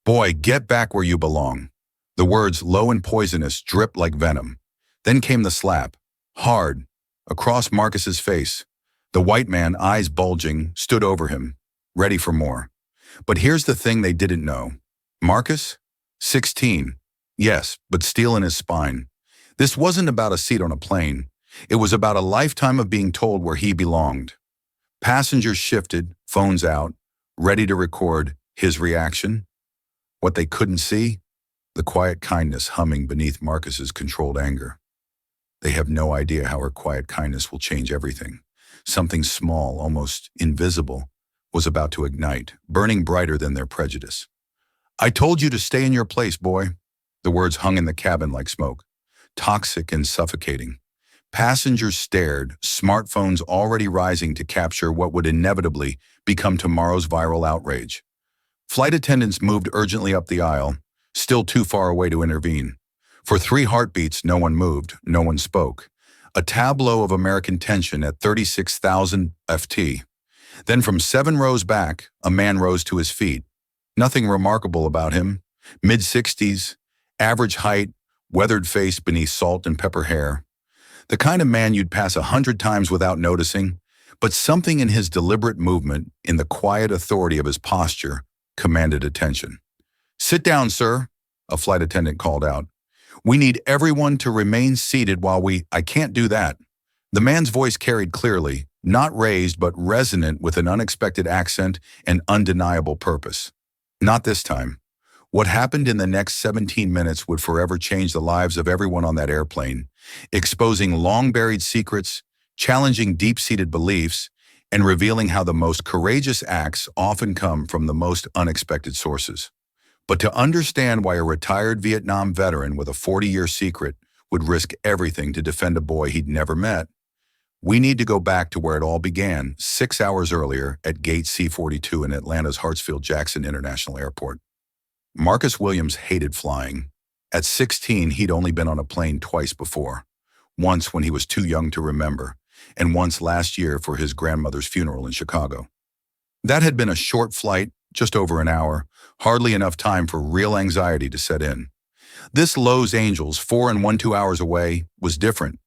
Boy, get back where you belong. The words low and poisonous dripped like venom. Then came the slap, hard, across Marcus's face. The white man, eyes bulging, stood over him, ready for more. But here's the thing they didn't know. Marcus? 16. Yes, but steel in his spine. This wasn't about a seat on a plane. It was about a lifetime of being told where he belonged. Passengers shifted, phones out, ready to record his reaction. What they couldn't see? The quiet kindness humming beneath Marcus's controlled anger. They have no idea how her quiet kindness will change everything. Something small, almost invisible, was about to ignite, burning brighter than their prejudice. I told you to stay in your place, boy. The words hung in the cabin like smoke, toxic and suffocating. Passengers stared, smartphones already rising to capture what would inevitably become tomorrow's viral outrage. Flight attendants moved urgently up the aisle, still too far away to intervene. For 3 heartbeats, no one moved, no one spoke. A tableau of American tension at 36,000 FT. Then from 7 rows back, a man rose to his feet. Nothing remarkable about him. Mid-60s, average height, weathered face beneath salt and pepper hair. The kind of man you'd pass 100 times without noticing, but something in his deliberate movement, in the quiet authority of his posture, commanded attention. Sit down, sir, a flight attendant called out. We need everyone to remain seated while I can't do that. The man's voice carried clearly, not raised but resonant with an unexpected accent and undeniable purpose. Not this time. What happened in the next 17 minutes would forever change the lives of everyone on that airplane, exposing long-buried secrets, challenging deep-seated beliefs, and revealing how the most courageous acts often come from the most unexpected sources. But to understand why a retired Vietnam veteran with a 40-year secret would risk everything to defend a boy he'd never met, we need to go back to where it all began 6 hours earlier at Gate C-42 in Atlanta's Hartsfield-Jackson International Airport. Marcus Williams hated flying. At 16, he'd only been on a plane twice before. Once when he was too young to remember, and once last year for his grandmother's funeral in Chicago. That had been a short flight, just over an hour, hardly enough time for real anxiety to set in. This Los Angeles, 4 and 1/2 hours away, was different.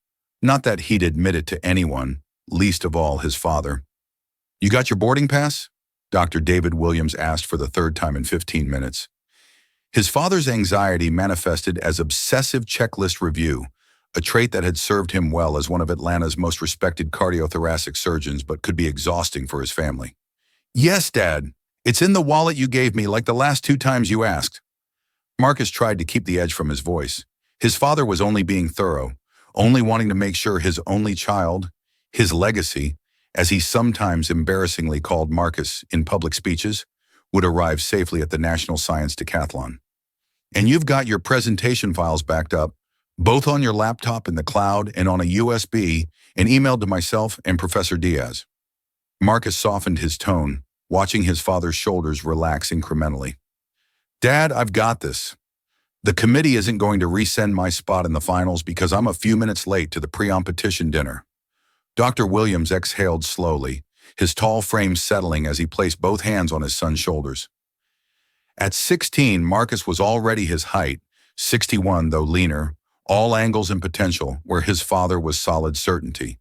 Not that he'd admit it to anyone, least of all his father. You got your boarding pass? Dr. David Williams asked for the 3rd time in 15 minutes. His father's anxiety manifested as obsessive checklist review, a trait that had served him well as one of Atlanta's most respected cardiothoracic surgeons but could be exhausting for his family. Yes, Dad. It's in the wallet you gave me like the last 2 times you asked. Marcus tried to keep the edge from his voice. His father was only being thorough, only wanting to make sure his only child, his legacy, as he sometimes embarrassingly called Marcus in public speeches, would arrive safely at the National Science Decathlon. And you've got your presentation files backed up, both on your laptop in the cloud and on a USB, and emailed to myself and Professor Diaz. Marcus softened his tone, watching his father's shoulders relax incrementally. Dad, I've got this. The committee isn't going to resend my spot in the finals because I'm a few minutes late to the pre-competition dinner. Dr. Williams exhaled slowly, his tall frame settling as he placed both hands on his son's shoulders. At 16, Marcus was already his height, 61 though leaner, all angles and potential, where his father was solid certainty.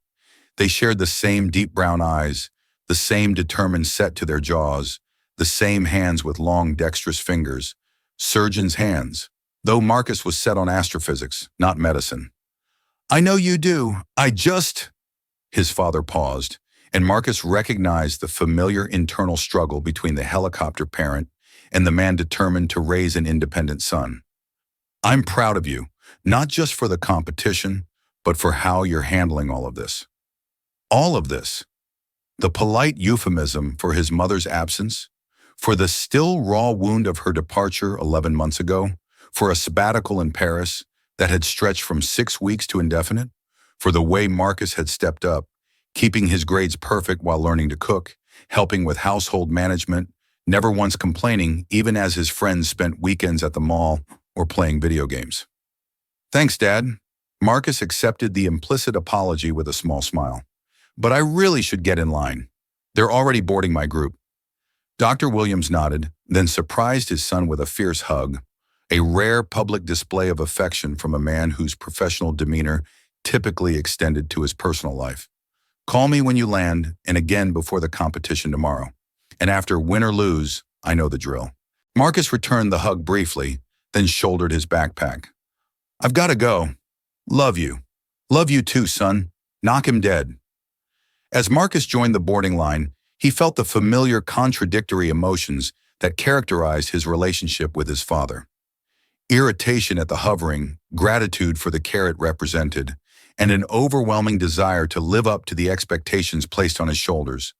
They shared the same deep brown eyes, the same determined set to their jaws, the same hands with long dexterous fingers, surgeon's hands, though Marcus was set on astrophysics, not medicine. I know you do. His father paused, and Marcus recognized the familiar internal struggle between the helicopter parent and the man determined to raise an independent son. I'm proud of you, not just for the competition, but for how you're handling all of this. All of this. The polite euphemism for his mother's absence, for the still raw wound of her departure 11 months ago, for a sabbatical in Paris that had stretched from 6 weeks to indefinite, for the way Marcus had stepped up, keeping his grades perfect while learning to cook, helping with household management, never once complaining even as his friends spent weekends at the mall or playing video games. Thanks, Dad. Marcus accepted the implicit apology with a small smile. But I really should get in line. They're already boarding my group. Dr. Williams nodded, then surprised his son with a fierce hug, a rare public display of affection from a man whose professional demeanor typically extended to his personal life. Call me when you land, and again before the competition tomorrow. And after win or lose, I know the drill. Marcus returned the hug briefly, then shouldered his backpack. I've got to go. Love you. Love you too, son. Knock him dead. As Marcus joined the boarding line, he felt the familiar contradictory emotions that characterized his relationship with his father. Irritation at the hovering, gratitude for the care it represented, and an overwhelming desire to live up to the expectations placed on his shoulders,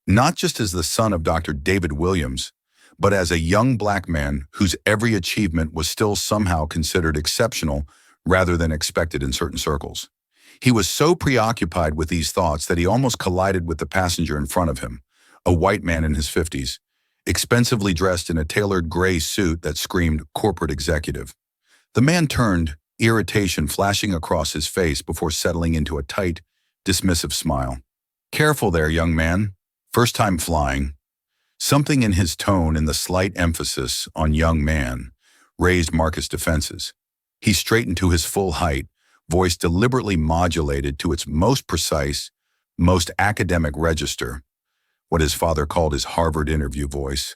not just as the son of Dr. David Williams, but as a young black man whose every achievement was still somehow considered exceptional rather than expected in certain circles. He was so preoccupied with these thoughts that he almost collided with the passenger in front of him, a white man in his 50s, expensively dressed in a tailored gray suit that screamed corporate executive. The man turned, irritation flashing across his face before settling into a tight, dismissive smile. Careful there, young man. First time flying. Something in his tone and the slight emphasis on young man raised Marcus' defenses. He straightened to his full height, voice deliberately modulated to its most precise, most academic register, what his father called his Harvard interview voice.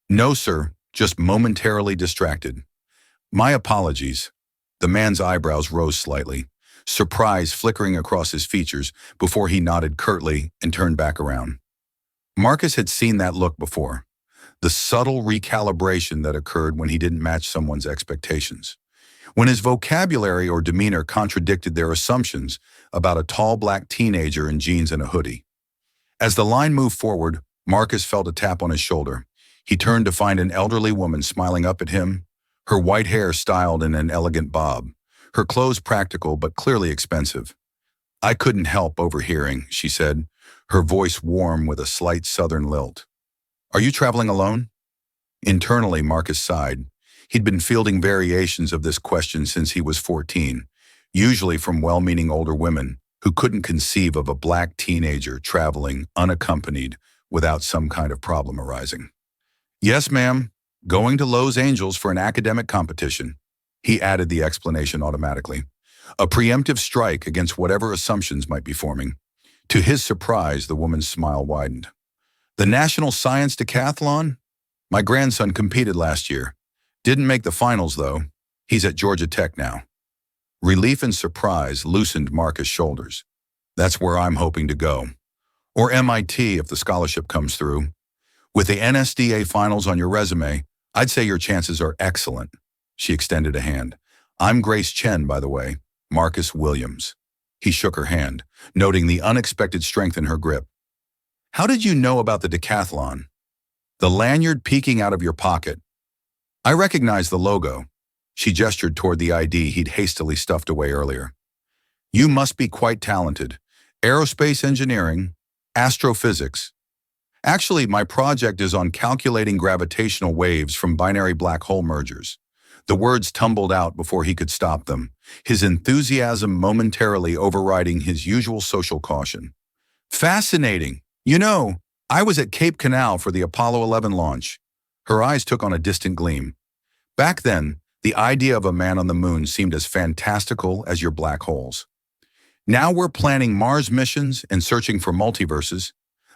No, sir, just momentarily distracted. My apologies. The man's eyebrows rose slightly, surprise flickering across his features before he nodded curtly and turned back around. Marcus had seen that look before, the subtle recalibration that occurred when he didn't match someone's expectations, when his vocabulary or demeanor contradicted their assumptions about a tall black teenager in jeans and a hoodie. As the line moved forward, Marcus felt a tap on his shoulder. He turned to find an elderly woman smiling up at him, her white hair styled in an elegant bob, her clothes practical but clearly expensive. I couldn't help overhearing, she said, her voice warm with a slight southern lilt. Are you traveling alone? Internally, Marcus sighed. He'd been fielding variations of this question since he was 14, usually from well-meaning older women who couldn't conceive of a black teenager traveling unaccompanied without some kind of problem arising. Yes, ma'am. Going to Los Angeles for an academic competition. He added the explanation automatically. A preemptive strike against whatever assumptions might be forming. To his surprise, the woman's smile widened. The National Science Decathlon? My grandson competed last year. Didn't make the finals, though. He's at Georgia Tech now. Relief and surprise loosened Marcus' shoulders. That's where I'm hoping to go. Or MIT if the scholarship comes through. With the NSDA finals on your resume, I'd say your chances are excellent. She extended a hand. I'm Grace Chen, by the way. Marcus Williams. He shook her hand, noting the unexpected strength in her grip. How did you know about the decathlon? The lanyard peeking out of your pocket. I recognize the logo. She gestured toward the ID he'd hastily stuffed away earlier. You must be quite talented. Aerospace engineering, astrophysics. Actually, my project is on calculating gravitational waves from binary black hole mergers. The words tumbled out before he could stop them, his enthusiasm momentarily overriding his usual social caution. Fascinating. You know, I was at Cape Canaveral for the Apollo 11 launch. Her eyes took on a distant gleam. Back then, the idea of a man on the moon seemed as fantastical as your black holes. Now we're planning Mars missions and searching for multiverses.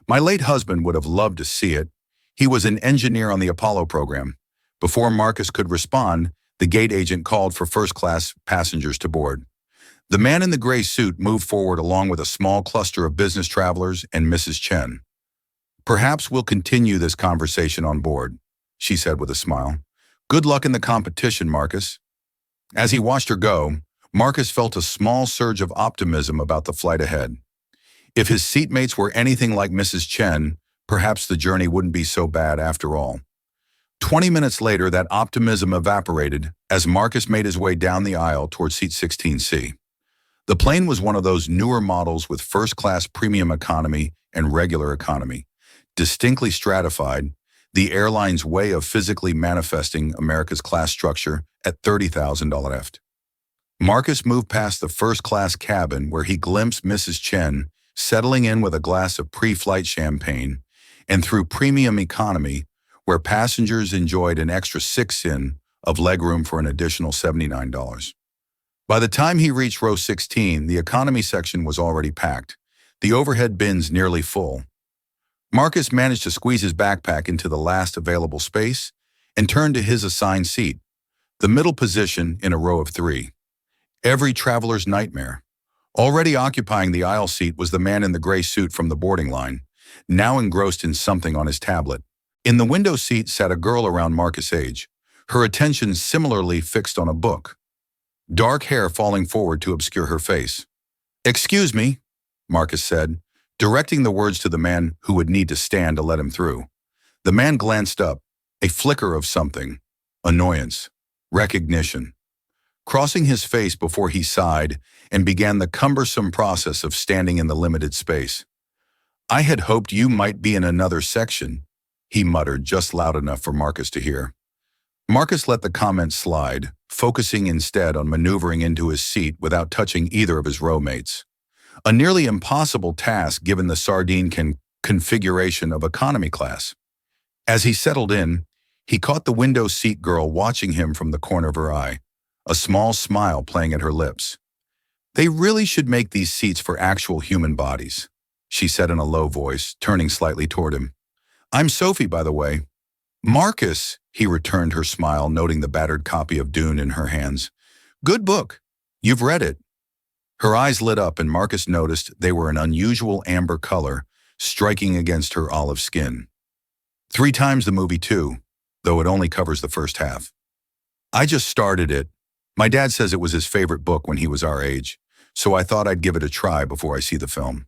My late husband would have loved to see it. He was an engineer on the Apollo program. Before Marcus could respond, the gate agent called for first-class passengers to board. The man in the gray suit moved forward along with a small cluster of business travelers and Mrs. Chen. Perhaps we'll continue this conversation on board, she said with a smile. Good luck in the competition, Marcus. As he watched her go, Marcus felt a small surge of optimism about the flight ahead. If his seatmates were anything like Mrs. Chen, perhaps the journey wouldn't be so bad after all. 20 minutes later, that optimism evaporated as Marcus made his way down the aisle toward seat 16C. The plane was one of those newer models with first-class premium economy and regular economy, distinctly stratified, the airline's way of physically manifesting America's class structure at $30,000 left. Marcus moved past the first-class cabin where he glimpsed Mrs. Chen settling in with a glass of pre-flight champagne and through premium economy, where passengers enjoyed an extra 6 in of legroom for an additional $79. By the time he reached row 16, the economy section was already packed, the overhead bins nearly full. Marcus managed to squeeze his backpack into the last available space and turned to his assigned seat, the middle position in a row of 3. Every traveler's nightmare. Already occupying the aisle seat was the man in the gray suit from the boarding line, now engrossed in something on his tablet. In the window seat sat a girl around Marcus' age, her attention similarly fixed on a book, dark hair falling forward to obscure her face. "Excuse me," Marcus said, directing the words to the man who would need to stand to let him through. The man glanced up, a flicker of something, annoyance, recognition, crossing his face before he sighed and began the cumbersome process of standing in the limited space. "I had hoped you might be in another section," he muttered just loud enough for Marcus to hear. Marcus let the comment slide, focusing instead on maneuvering into his seat without touching either of his row mates. A nearly impossible task given the sardine configuration of economy class. As he settled in, he caught the window seat girl watching him from the corner of her eye, a small smile playing at her lips. "They really should make these seats for actual human bodies," she said in a low voice, turning slightly toward him. "I'm Sophie, by the way." "Marcus," he returned her smile, noting the battered copy of Dune in her hands. "Good book. You've read it." Her eyes lit up and Marcus noticed they were an unusual amber color, striking against her olive skin. 3 times the movie too, though it only covers the first half. "I just started it. My dad says it was his favorite book when he was our age, so I thought I'd give it a try before I see the film."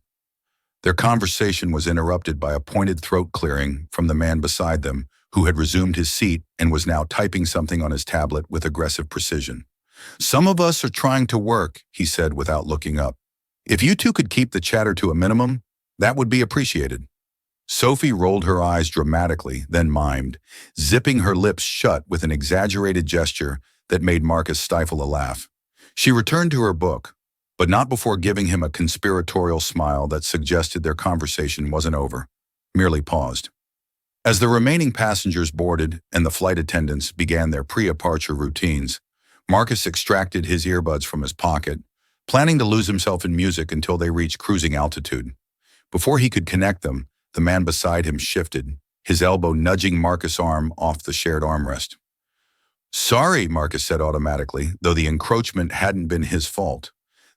Their conversation was interrupted by a pointed throat clearing from the man beside them, who had resumed his seat and was now typing something on his tablet with aggressive precision. "Some of us are trying to work," he said without looking up. "If you two could keep the chatter to a minimum, that would be appreciated." Sophie rolled her eyes dramatically, then mimed, zipping her lips shut with an exaggerated gesture that made Marcus stifle a laugh. She returned to her book, but not before giving him a conspiratorial smile that suggested their conversation wasn't over, merely paused. As the remaining passengers boarded and the flight attendants began their pre-departure routines, Marcus extracted his earbuds from his pocket, planning to lose himself in music until they reached cruising altitude. Before he could connect them, the man beside him shifted, his elbow nudging Marcus' arm off the shared armrest. "Sorry," Marcus said automatically, though the encroachment hadn't been his fault.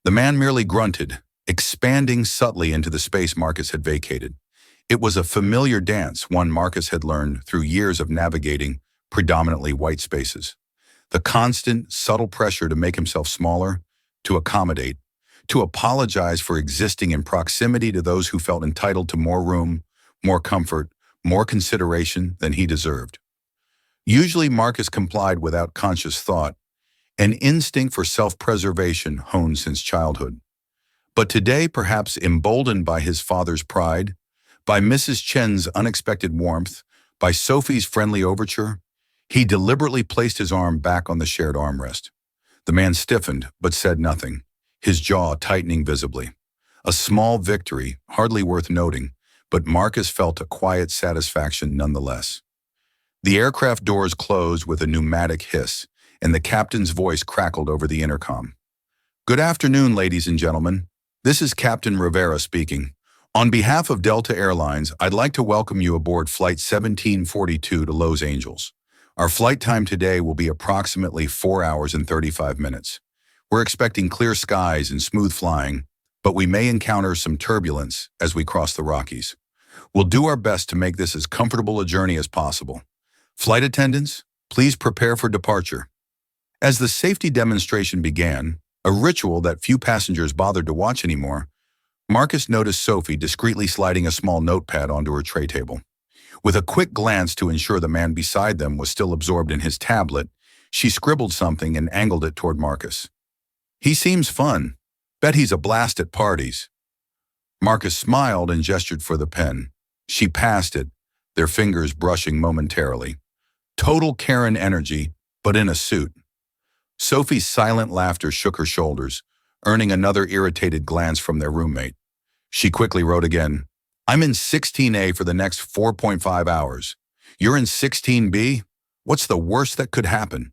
The man merely grunted, expanding subtly into the space Marcus had vacated. It was a familiar dance, one Marcus had learned through years of navigating predominantly white spaces. The constant, subtle pressure to make himself smaller, to accommodate, to apologize for existing in proximity to those who felt entitled to more room, more comfort, more consideration than he deserved. Usually Marcus complied without conscious thought, an instinct for self-preservation honed since childhood. But today, perhaps emboldened by his father's pride, by Mrs. Chen's unexpected warmth, by Sophie's friendly overture, he deliberately placed his arm back on the shared armrest. The man stiffened, but said nothing, his jaw tightening visibly. A small victory, hardly worth noting, but Marcus felt a quiet satisfaction nonetheless. The aircraft doors closed with a pneumatic hiss, and the captain's voice crackled over the intercom. "Good afternoon, ladies and gentlemen. This is Captain Rivera speaking. On behalf of Delta Airlines, I'd like to welcome you aboard Flight 1742 to Los Angeles. Our flight time today will be approximately 4 hours and 35 minutes. We're expecting clear skies and smooth flying, but we may encounter some turbulence as we cross the Rockies. We'll do our best to make this as comfortable a journey as possible. Flight attendants, please prepare for departure." As the safety demonstration began, a ritual that few passengers bothered to watch anymore, Marcus noticed Sophie discreetly sliding a small notepad onto her tray table. With a quick glance to ensure the man beside them was still absorbed in his tablet, she scribbled something and angled it toward Marcus. "He seems fun. Bet he's a blast at parties." Marcus smiled and gestured for the pen. She passed it, their fingers brushing momentarily. Total Karen energy, but in a suit. Sophie's silent laughter shook her shoulders, earning another irritated glance from their roommate. She quickly wrote again, I'm in 16A for the next 4.5 hours. You're in 16B? What's the worst that could happen?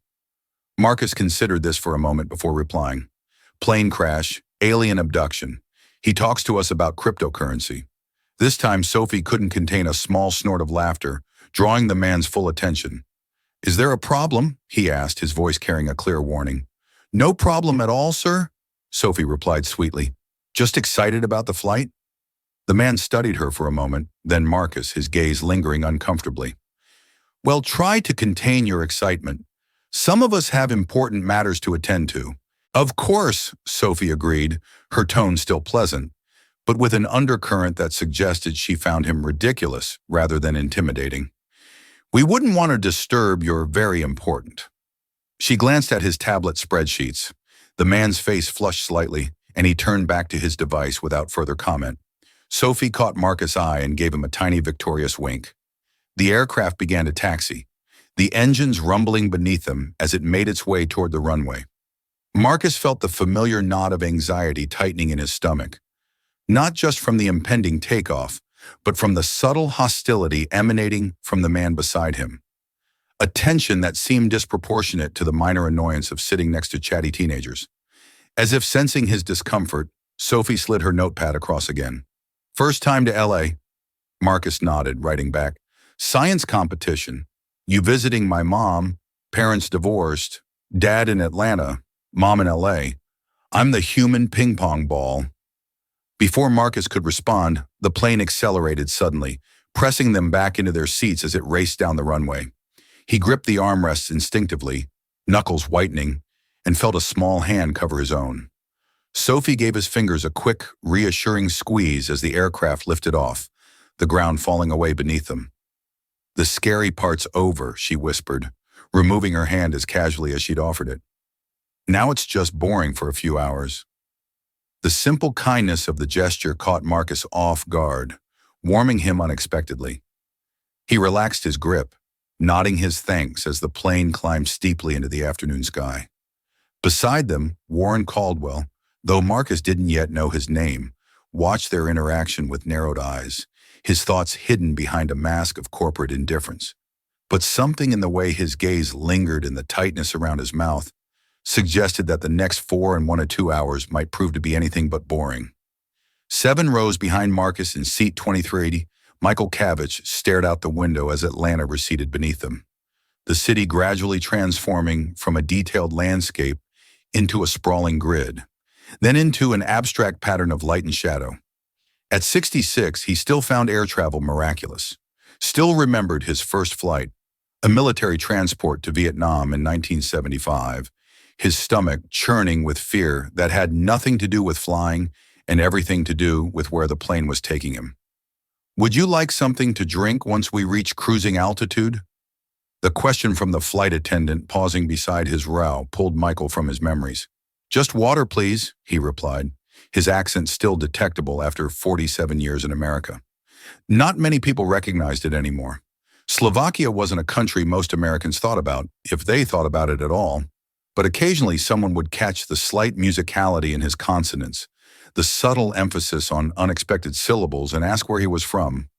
Marcus considered this for a moment before replying. Plane crash, alien abduction. He talks to us about cryptocurrency. This time Sophie couldn't contain a small snort of laughter, drawing the man's full attention. Is there a problem? He asked, his voice carrying a clear warning. No problem at all, sir, Sophie replied sweetly. Just excited about the flight? The man studied her for a moment, then Marcus, his gaze lingering uncomfortably. Well, try to contain your excitement. Some of us have important matters to attend to. Of course, Sophie agreed, her tone still pleasant, but with an undercurrent that suggested she found him ridiculous rather than intimidating. We wouldn't want to disturb your very important. She glanced at his tablet spreadsheets. The man's face flushed slightly, and he turned back to his device without further comment. Sophie caught Marcus' eye and gave him a tiny victorious wink. The aircraft began to taxi, the engines rumbling beneath them as it made its way toward the runway. Marcus felt the familiar knot of anxiety tightening in his stomach, not just from the impending takeoff, but from the subtle hostility emanating from the man beside him. A tension that seemed disproportionate to the minor annoyance of sitting next to chatty teenagers. As if sensing his discomfort, Sophie slid her notepad across again. First time to LA. Marcus nodded, writing back. Science competition. You visiting my mom, parents divorced, dad in Atlanta, mom in LA. I'm the human ping pong ball. Before Marcus could respond, the plane accelerated suddenly, pressing them back into their seats as it raced down the runway. He gripped the armrests instinctively, knuckles whitening, and felt a small hand cover his own. Sophie gave his fingers a quick, reassuring squeeze as the aircraft lifted off, the ground falling away beneath them. The scary part's over, she whispered, removing her hand as casually as she'd offered it. Now it's just boring for a few hours. The simple kindness of the gesture caught Marcus off guard, warming him unexpectedly. He relaxed his grip, nodding his thanks as the plane climbed steeply into the afternoon sky. Beside them, Warren Caldwell, though Marcus didn't yet know his name, watched their interaction with narrowed eyes, his thoughts hidden behind a mask of corporate indifference. But something in the way his gaze lingered in the tightness around his mouth suggested that the next 4 and 1 to 2 hours might prove to be anything but boring. 7 rows behind Marcus in seat 2380, Michael Cavich stared out the window as Atlanta receded beneath them, the city gradually transforming from a detailed landscape into a sprawling grid, then into an abstract pattern of light and shadow. At 66, he still found air travel miraculous, still remembered his first flight, a military transport to Vietnam in 1975, his stomach churning with fear that had nothing to do with flying and everything to do with where the plane was taking him. Would you like something to drink once we reach cruising altitude? The question from the flight attendant pausing beside his row pulled Michael from his memories. Just water, please, he replied, his accent still detectable after 47 years in America. Not many people recognized it anymore. Slovakia wasn't a country most Americans thought about, if they thought about it at all. But occasionally someone would catch the slight musicality in his consonants, the subtle emphasis on unexpected syllables, and ask where he was from.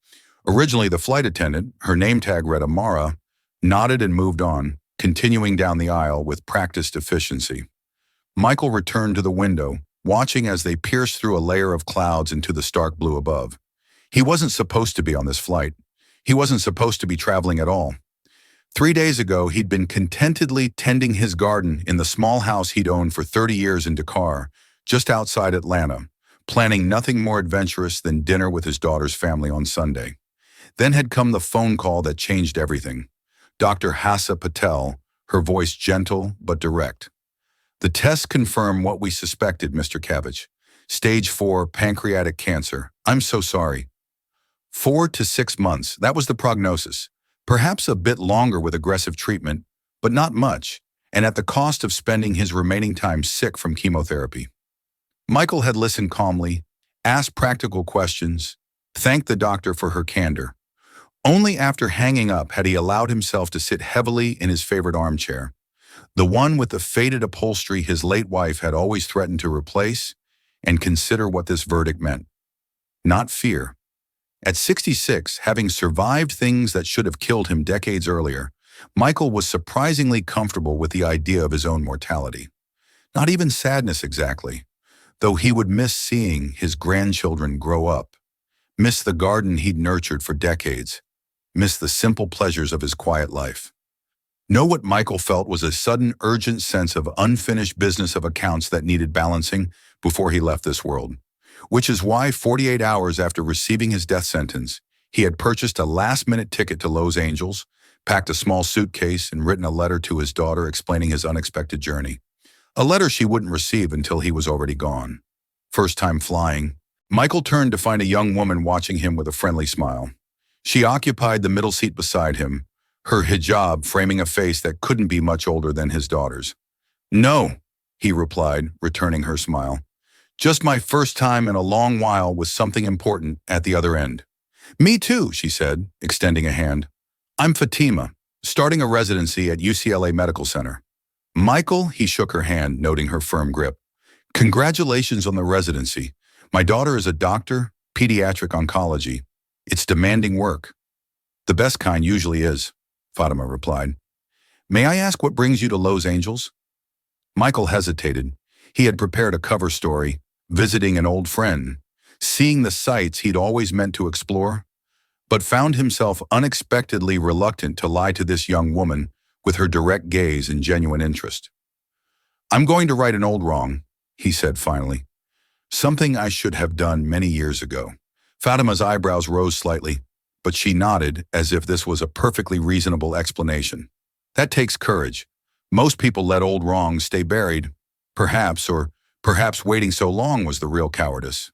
Originally, the flight attendant, her name tag read Amara, nodded and moved on, continuing down the aisle with practiced efficiency. Michael returned to the window, watching as they pierced through a layer of clouds into the stark blue above. He wasn't supposed to be on this flight. He wasn't supposed to be traveling at all. 3 days ago, he'd been contentedly tending his garden in the small house he'd owned for 30 years in Dakar, just outside Atlanta, planning nothing more adventurous than dinner with his daughter's family on Sunday. Then had come the phone call that changed everything. Dr. Hassa Patel, her voice gentle but direct. The tests confirm what we suspected, Mr. Cavich. Stage 4 pancreatic cancer. I'm so sorry. 4 to 6 months, that was the prognosis. Perhaps a bit longer with aggressive treatment, but not much, and at the cost of spending his remaining time sick from chemotherapy. Michael had listened calmly, asked practical questions, thanked the doctor for her candor. Only after hanging up had he allowed himself to sit heavily in his favorite armchair, the one with the faded upholstery his late wife had always threatened to replace, and consider what this verdict meant. Not fear. At 66, having survived things that should have killed him decades earlier, Michael was surprisingly comfortable with the idea of his own mortality. Not even sadness exactly, though he would miss seeing his grandchildren grow up, miss the garden he'd nurtured for decades, miss the simple pleasures of his quiet life. Know what Michael felt was a sudden, urgent sense of unfinished business of accounts that needed balancing before he left this world, which is why 48 hours after receiving his death sentence, he had purchased a last-minute ticket to Los Angeles, packed a small suitcase, and written a letter to his daughter explaining his unexpected journey. A letter she wouldn't receive until he was already gone. First time flying, Michael turned to find a young woman watching him with a friendly smile. She occupied the middle seat beside him, her hijab framing a face that couldn't be much older than his daughter's. "No," he replied, returning her smile. "Just my first time in a long while with something important at the other end." "Me too," she said, extending a hand. "I'm Fatima, starting a residency at UCLA Medical Center." "Michael," he shook her hand, noting her firm grip. "Congratulations on the residency. My daughter is a doctor, pediatric oncology. It's demanding work." "The best kind usually is," Fatima replied. "May I ask what brings you to Los Angeles?" Michael hesitated. He had prepared a cover story, visiting an old friend, seeing the sights he'd always meant to explore, but found himself unexpectedly reluctant to lie to this young woman with her direct gaze and genuine interest. "I'm going to right an old wrong," he said finally. "Something I should have done many years ago." Fatima's eyebrows rose slightly, but she nodded as if this was a perfectly reasonable explanation. "That takes courage. Most people let old wrongs stay buried. Perhaps waiting so long was the real cowardice."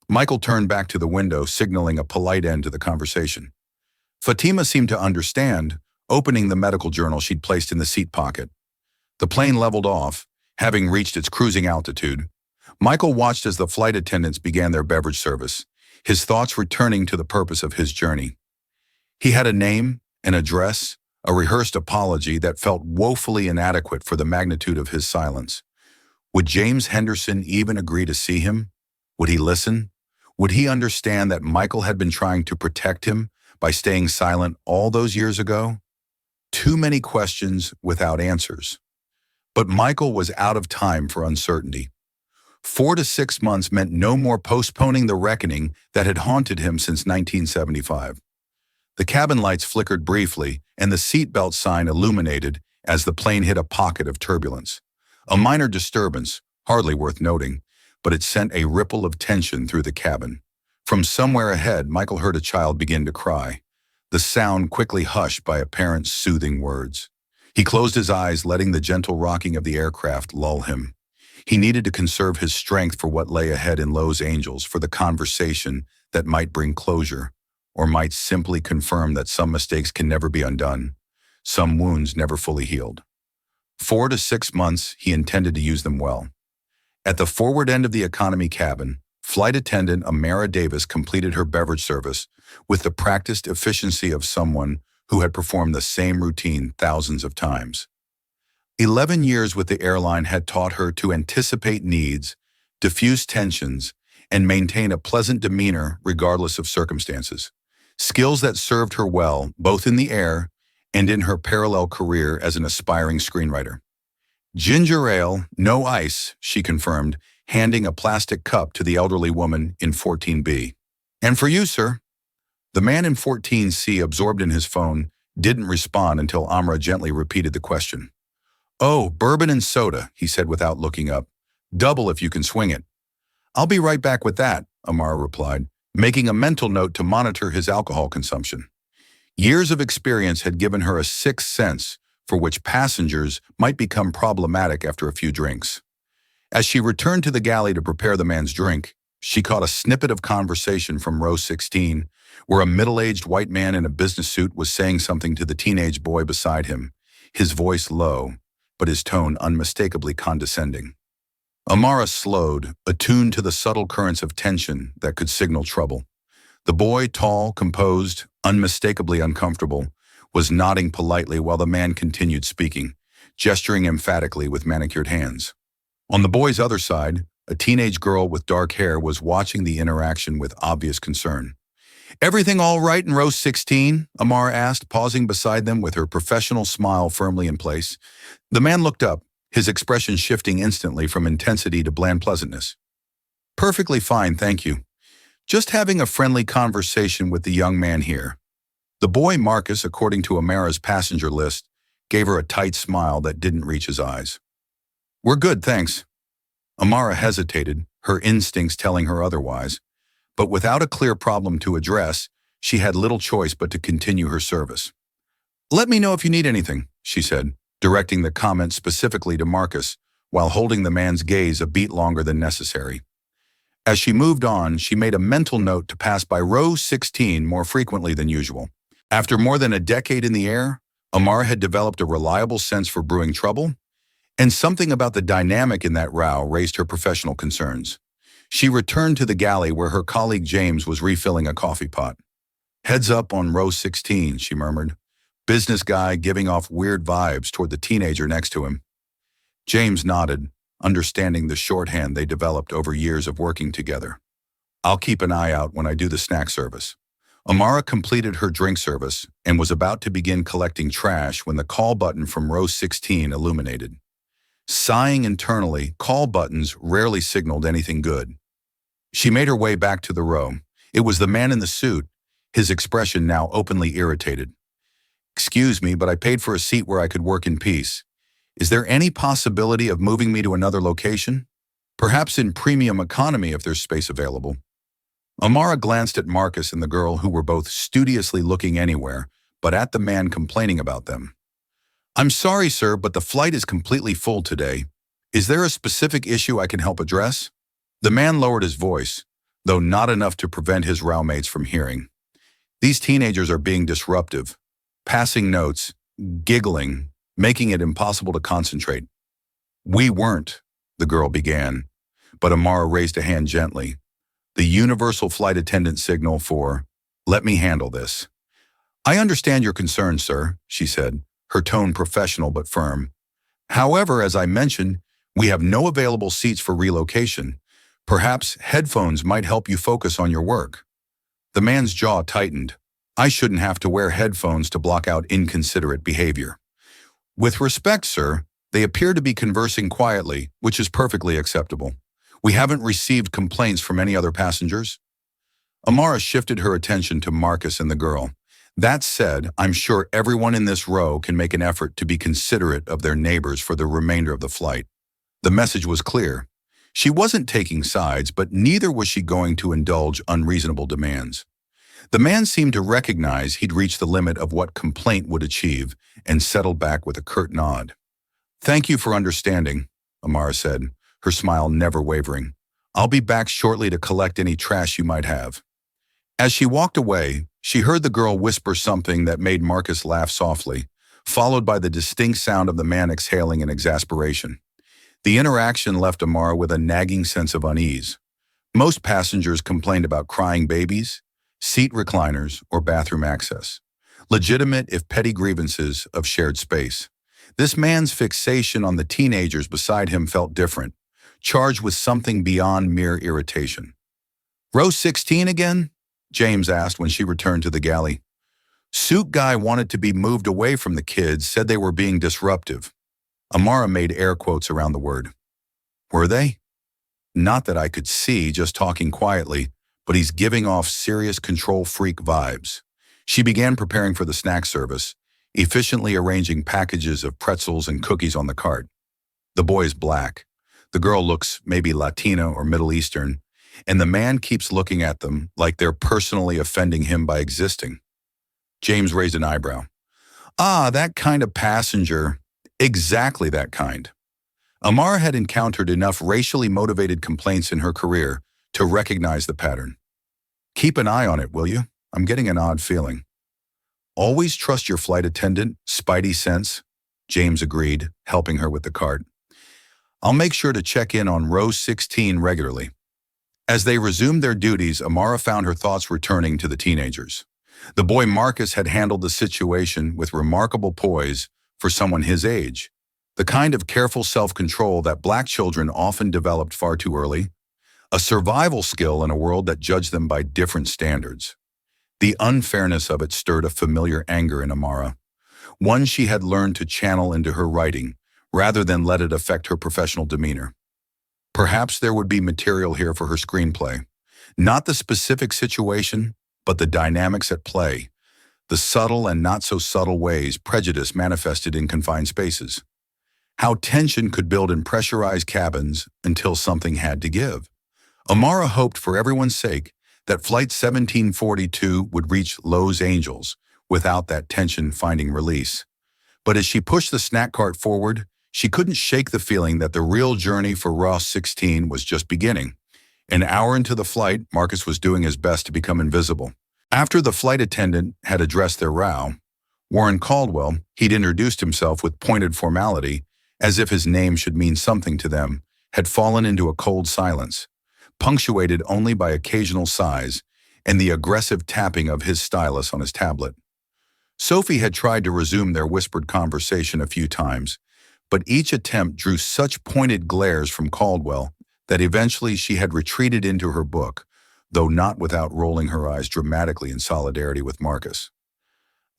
Michael turned back to the window, signaling a polite end to the conversation. Fatima seemed to understand, opening the medical journal she'd placed in the seat pocket. The plane leveled off, having reached its cruising altitude. Michael watched as the flight attendants began their beverage service, his thoughts returning to the purpose of his journey. He had a name, an address, a rehearsed apology that felt woefully inadequate for the magnitude of his silence. Would James Henderson even agree to see him? Would he listen? Would he understand that Michael had been trying to protect him by staying silent all those years ago? Too many questions without answers. But Michael was out of time for uncertainty. 4 to 6 months meant no more postponing the reckoning that had haunted him since 1975. The cabin lights flickered briefly, and the seatbelt sign illuminated as the plane hit a pocket of turbulence. A minor disturbance, hardly worth noting, but it sent a ripple of tension through the cabin. From somewhere ahead, Michael heard a child begin to cry, the sound quickly hushed by a parent's soothing words. He closed his eyes, letting the gentle rocking of the aircraft lull him. He needed to conserve his strength for what lay ahead in Los Angeles, for the conversation that might bring closure, or might simply confirm that some mistakes can never be undone, some wounds never fully healed. 4 to 6 months, he intended to use them well. At the forward end of the economy cabin, flight attendant Amara Davis completed her beverage service with the practiced efficiency of someone who had performed the same routine thousands of times. 11 years with the airline had taught her to anticipate needs, diffuse tensions, and maintain a pleasant demeanor regardless of circumstances. Skills that served her well, both in the air and in her parallel career as an aspiring screenwriter. "Ginger ale, no ice," she confirmed, handing a plastic cup to the elderly woman in 14B. "And for you, sir." The man in 14C, absorbed in his phone, didn't respond until Amra gently repeated the question. "Oh, bourbon and soda," he said without looking up. "Double if you can swing it." "I'll be right back with that," Amara replied, making a mental note to monitor his alcohol consumption. Years of experience had given her a sixth sense for which passengers might become problematic after a few drinks. As she returned to the galley to prepare the man's drink, she caught a snippet of conversation from row 16, where a middle-aged white man in a business suit was saying something to the teenage boy beside him, his voice low, but his tone unmistakably condescending. Amara slowed, attuned to the subtle currents of tension that could signal trouble. The boy, tall, composed, unmistakably uncomfortable, was nodding politely while the man continued speaking, gesturing emphatically with manicured hands. On the boy's other side, a teenage girl with dark hair was watching the interaction with obvious concern. Everything all right in row 16? Amara asked, pausing beside them with her professional smile firmly in place. The man looked up, his expression shifting instantly from intensity to bland pleasantness. Perfectly fine, thank you. Just having a friendly conversation with the young man here. The boy Marcus, according to Amara's passenger list, gave her a tight smile that didn't reach his eyes. We're good, thanks. Amara hesitated, her instincts telling her otherwise, but without a clear problem to address, she had little choice but to continue her service. Let me know if you need anything, she said, directing the comment specifically to Marcus, while holding the man's gaze a beat longer than necessary. As she moved on, she made a mental note to pass by row 16 more frequently than usual. After more than a decade in the air, Amara had developed a reliable sense for brewing trouble, and something about the dynamic in that row raised her professional concerns. She returned to the galley where her colleague James was refilling a coffee pot. Heads up on row 16, she murmured. Business guy giving off weird vibes toward the teenager next to him. James nodded, understanding the shorthand they developed over years of working together. I'll keep an eye out when I do the snack service. Amara completed her drink service and was about to begin collecting trash when the call button from row 16 illuminated. Sighing internally, call buttons rarely signaled anything good. She made her way back to the row. It was the man in the suit, his expression now openly irritated. Excuse me, but I paid for a seat where I could work in peace. Is there any possibility of moving me to another location? Perhaps in premium economy if there's space available. Amara glanced at Marcus and the girl who were both studiously looking anywhere, but at the man complaining about them. I'm sorry, sir, but the flight is completely full today. Is there a specific issue I can help address? The man lowered his voice, though not enough to prevent his rowmates from hearing. These teenagers are being disruptive, passing notes, giggling, making it impossible to concentrate. We weren't, the girl began, but Amara raised a hand gently. The universal flight attendant signal for, let me handle this. I understand your concern, sir, she said, her tone professional but firm. However, as I mentioned, we have no available seats for relocation. Perhaps headphones might help you focus on your work. The man's jaw tightened. I shouldn't have to wear headphones to block out inconsiderate behavior. With respect, sir, they appear to be conversing quietly, which is perfectly acceptable. We haven't received complaints from any other passengers. Amara shifted her attention to Marcus and the girl. That said, I'm sure everyone in this row can make an effort to be considerate of their neighbors for the remainder of the flight. The message was clear. She wasn't taking sides, but neither was she going to indulge unreasonable demands. The man seemed to recognize he'd reached the limit of what complaint would achieve and settled back with a curt nod. Thank you for understanding, Amara said, her smile never wavering. I'll be back shortly to collect any trash you might have. As she walked away, she heard the girl whisper something that made Marcus laugh softly, followed by the distinct sound of the man exhaling in exasperation. The interaction left Amara with a nagging sense of unease. Most passengers complained about crying babies, seat recliners, or bathroom access. Legitimate, if petty, grievances of shared space. This man's fixation on the teenagers beside him felt different, charged with something beyond mere irritation. Row 16 again? James asked when she returned to the galley. Suit guy wanted to be moved away from the kids, said they were being disruptive. Amara made air quotes around the word. Were they? Not that I could see, just talking quietly, but he's giving off serious control freak vibes. She began preparing for the snack service, efficiently arranging packages of pretzels and cookies on the cart. The boy's black. The girl looks maybe Latina or Middle Eastern, and the man keeps looking at them like they're personally offending him by existing. James raised an eyebrow. Ah, that kind of passenger. Exactly that kind. Amara had encountered enough racially motivated complaints in her career to recognize the pattern. Keep an eye on it, will you? I'm getting an odd feeling. Always trust your flight attendant, spidey sense, James agreed, helping her with the cart. I'll make sure to check in on row 16 regularly. As they resumed their duties, Amara found her thoughts returning to the teenagers. The boy Marcus had handled the situation with remarkable poise for someone his age, the kind of careful self-control that black children often developed far too early, a survival skill in a world that judged them by different standards. The unfairness of it stirred a familiar anger in Amara, one she had learned to channel into her writing, rather than let it affect her professional demeanor. Perhaps there would be material here for her screenplay. Not the specific situation, but the dynamics at play, the subtle and not-so-subtle ways prejudice manifested in confined spaces. How tension could build in pressurized cabins until something had to give. Amara hoped for everyone's sake that Flight 1742 would reach Los Angeles without that tension finding release. But as she pushed the snack cart forward, she couldn't shake the feeling that the real journey for Ross 16 was just beginning. An hour into the flight, Marcus was doing his best to become invisible. After the flight attendant had addressed their row, Warren Caldwell, he'd introduced himself with pointed formality, as if his name should mean something to them, had fallen into a cold silence, punctuated only by occasional sighs and the aggressive tapping of his stylus on his tablet. Sophie had tried to resume their whispered conversation a few times, but each attempt drew such pointed glares from Caldwell that eventually she had retreated into her book, though not without rolling her eyes dramatically in solidarity with Marcus.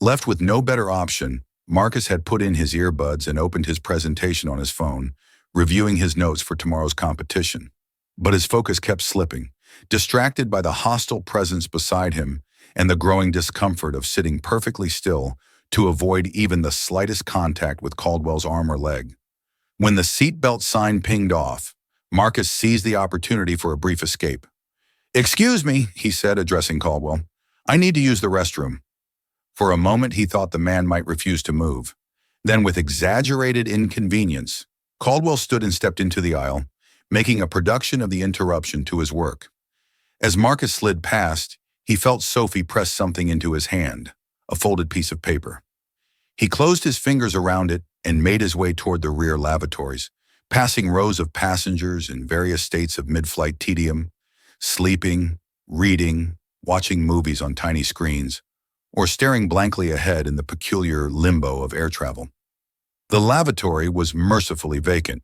Left with no better option, Marcus had put in his earbuds and opened his presentation on his phone, reviewing his notes for tomorrow's competition. But his focus kept slipping, distracted by the hostile presence beside him and the growing discomfort of sitting perfectly still to avoid even the slightest contact with Caldwell's arm or leg. When the seatbelt sign pinged off, Marcus seized the opportunity for a brief escape. "Excuse me," he said, addressing Caldwell. "I need to use the restroom." For a moment, he thought the man might refuse to move. Then, with exaggerated inconvenience, Caldwell stood and stepped into the aisle, making a production of the interruption to his work. As Marcus slid past, he felt Sophie press something into his hand, a folded piece of paper. He closed his fingers around it and made his way toward the rear lavatories, passing rows of passengers in various states of mid-flight tedium, sleeping, reading, watching movies on tiny screens, or staring blankly ahead in the peculiar limbo of air travel. The lavatory was mercifully vacant.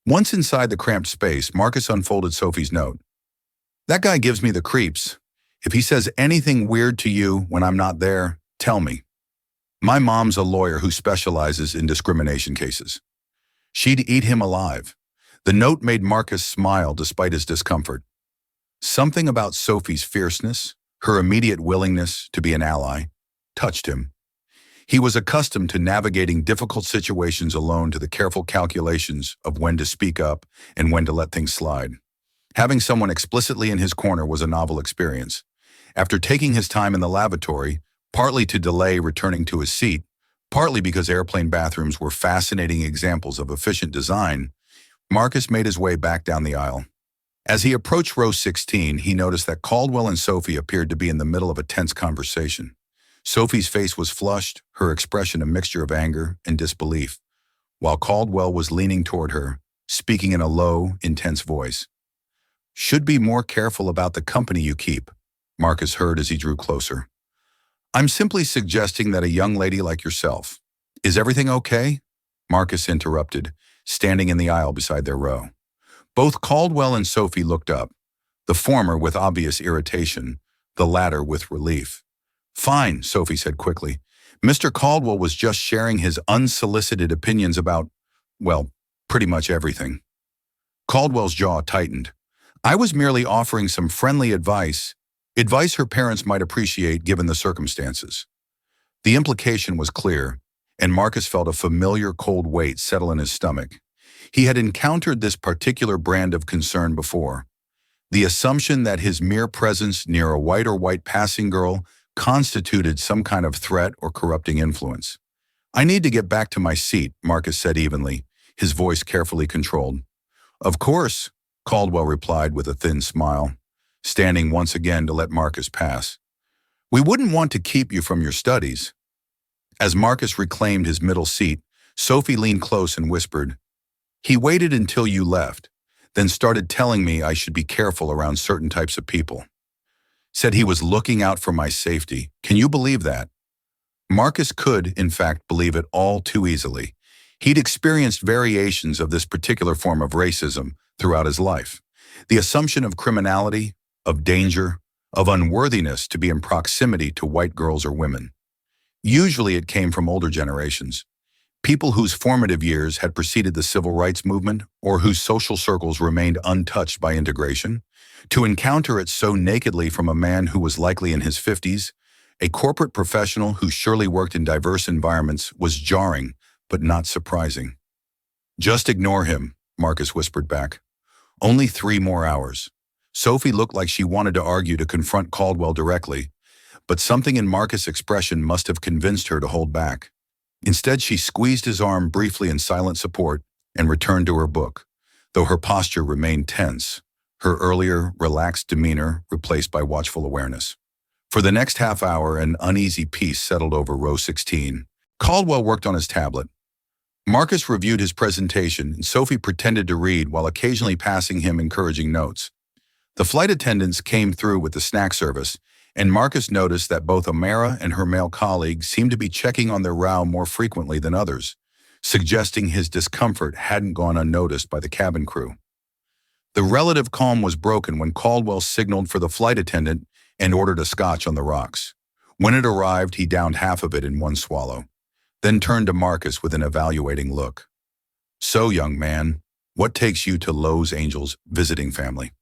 Once inside the cramped space, Marcus unfolded Sophie's note. "That guy gives me the creeps. If he says anything weird to you when I'm not there, tell me. My mom's a lawyer who specializes in discrimination cases. She'd eat him alive." The note made Marcus smile despite his discomfort. Something about Sophie's fierceness, her immediate willingness to be an ally, touched him. He was accustomed to navigating difficult situations alone to the careful calculations of when to speak up and when to let things slide. Having someone explicitly in his corner was a novel experience. After taking his time in the lavatory, partly to delay returning to his seat, partly because airplane bathrooms were fascinating examples of efficient design, Marcus made his way back down the aisle. As he approached row 16, he noticed that Caldwell and Sophie appeared to be in the middle of a tense conversation. Sophie's face was flushed, her expression a mixture of anger and disbelief, while Caldwell was leaning toward her, speaking in a low, intense voice. "Should be more careful about the company you keep," Marcus heard as he drew closer. "I'm simply suggesting that a young lady like yourself—" "Is everything okay?" Marcus interrupted, standing in the aisle beside their row. Both Caldwell and Sophie looked up, the former with obvious irritation, the latter with relief. "Fine," Sophie said quickly. "Mr. Caldwell was just sharing his unsolicited opinions about, well, pretty much everything." Caldwell's jaw tightened. "I was merely offering some friendly advice her parents might appreciate given the circumstances." The implication was clear, and Marcus felt a familiar cold weight settle in his stomach. He had encountered this particular brand of concern before. The assumption that his mere presence near a white passing girl constituted some kind of threat or corrupting influence. "I need to get back to my seat," Marcus said evenly, his voice carefully controlled. "Of course," Caldwell replied with a thin smile, standing once again to let Marcus pass. "We wouldn't want to keep you from your studies." As Marcus reclaimed his middle seat, Sophie leaned close and whispered, "He waited until you left, then started telling me I should be careful around certain types of people. Said he was looking out for my safety. Can you believe that?" Marcus could, in fact, believe it all too easily. He'd experienced variations of this particular form of racism throughout his life. The assumption of criminality, of danger, of unworthiness to be in proximity to white girls or women. Usually it came from older generations, people whose formative years had preceded the civil rights movement or whose social circles remained untouched by integration. To encounter it so nakedly from a man who was likely in his 50s, a corporate professional who surely worked in diverse environments, was jarring, but not surprising. "Just ignore him," Marcus whispered back. "Only 3 more hours." Sophie looked like she wanted to argue to confront Caldwell directly, but something in Marcus' expression must have convinced her to hold back. Instead, she squeezed his arm briefly in silent support and returned to her book, though her posture remained tense, her earlier, relaxed demeanor replaced by watchful awareness. For the next half hour, an uneasy peace settled over row 16. Caldwell worked on his tablet. Marcus reviewed his presentation, and Sophie pretended to read while occasionally passing him encouraging notes. The flight attendants came through with the snack service, and Marcus noticed that both Amara and her male colleague seemed to be checking on their row more frequently than others, suggesting his discomfort hadn't gone unnoticed by the cabin crew. The relative calm was broken when Caldwell signaled for the flight attendant and ordered a scotch on the rocks. When it arrived, he downed half of it in one swallow, then turned to Marcus with an evaluating look. "So, young man, what takes you to Los Angeles visiting family?"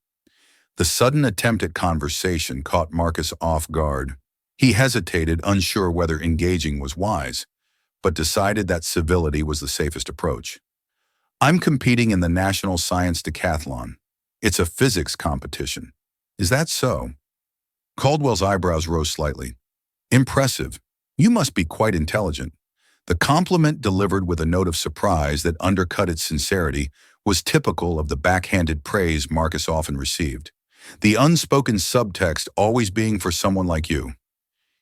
The sudden attempt at conversation caught Marcus off guard. He hesitated, unsure whether engaging was wise, but decided that civility was the safest approach. "I'm competing in the National Science Decathlon. It's a physics competition." "Is that so?" Caldwell's eyebrows rose slightly. "Impressive. You must be quite intelligent." The compliment, delivered with a note of surprise that undercut its sincerity, was typical of the backhanded praise Marcus often received, the unspoken subtext always being for someone like you.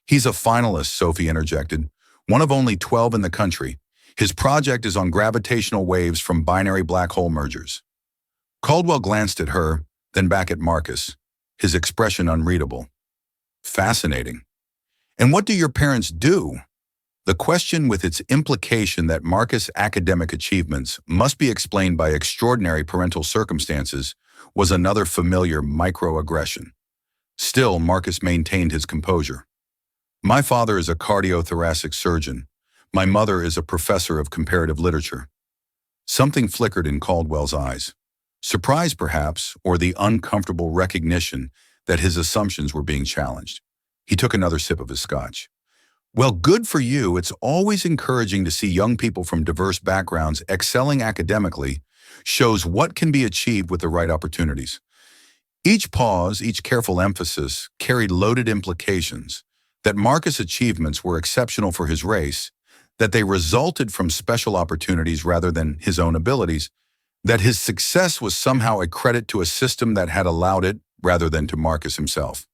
"He's a finalist," Sophie interjected, "one of only 12 in the country. His project is on gravitational waves from binary black hole mergers." Caldwell glanced at her, then back at Marcus, his expression unreadable. "Fascinating. And what do your parents do?" The question, with its implication that Marcus' academic achievements must be explained by extraordinary parental circumstances, was another familiar microaggression. Still, Marcus maintained his composure. "My father is a cardiothoracic surgeon. My mother is a professor of comparative literature." Something flickered in Caldwell's eyes. Surprise, perhaps, or the uncomfortable recognition that his assumptions were being challenged. He took another sip of his scotch. "Well, good for you. It's always encouraging to see young people from diverse backgrounds excelling academically. Shows what can be achieved with the right opportunities." Each pause, each careful emphasis, carried loaded implications: that Marcus' achievements were exceptional for his race, that they resulted from special opportunities rather than his own abilities, that his success was somehow a credit to a system that had allowed it rather than to Marcus himself.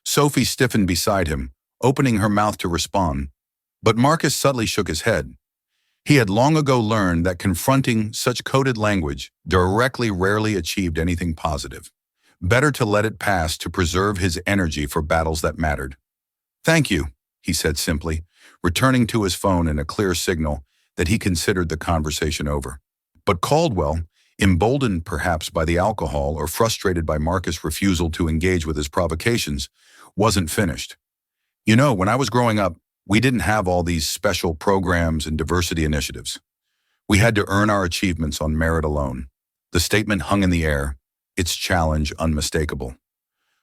Sophie stiffened beside him, opening her mouth to respond, but Marcus subtly shook his head. He had long ago learned that confronting such coded language directly rarely achieved anything positive. Better to let it pass to preserve his energy for battles that mattered. "Thank you," he said simply, returning to his phone in a clear signal that he considered the conversation over. But Caldwell, emboldened perhaps by the alcohol or frustrated by Marcus' refusal to engage with his provocations, wasn't finished. "You know, when I was growing up, we didn't have all these special programs and diversity initiatives. We had to earn our achievements on merit alone." The statement hung in the air, its challenge unmistakable.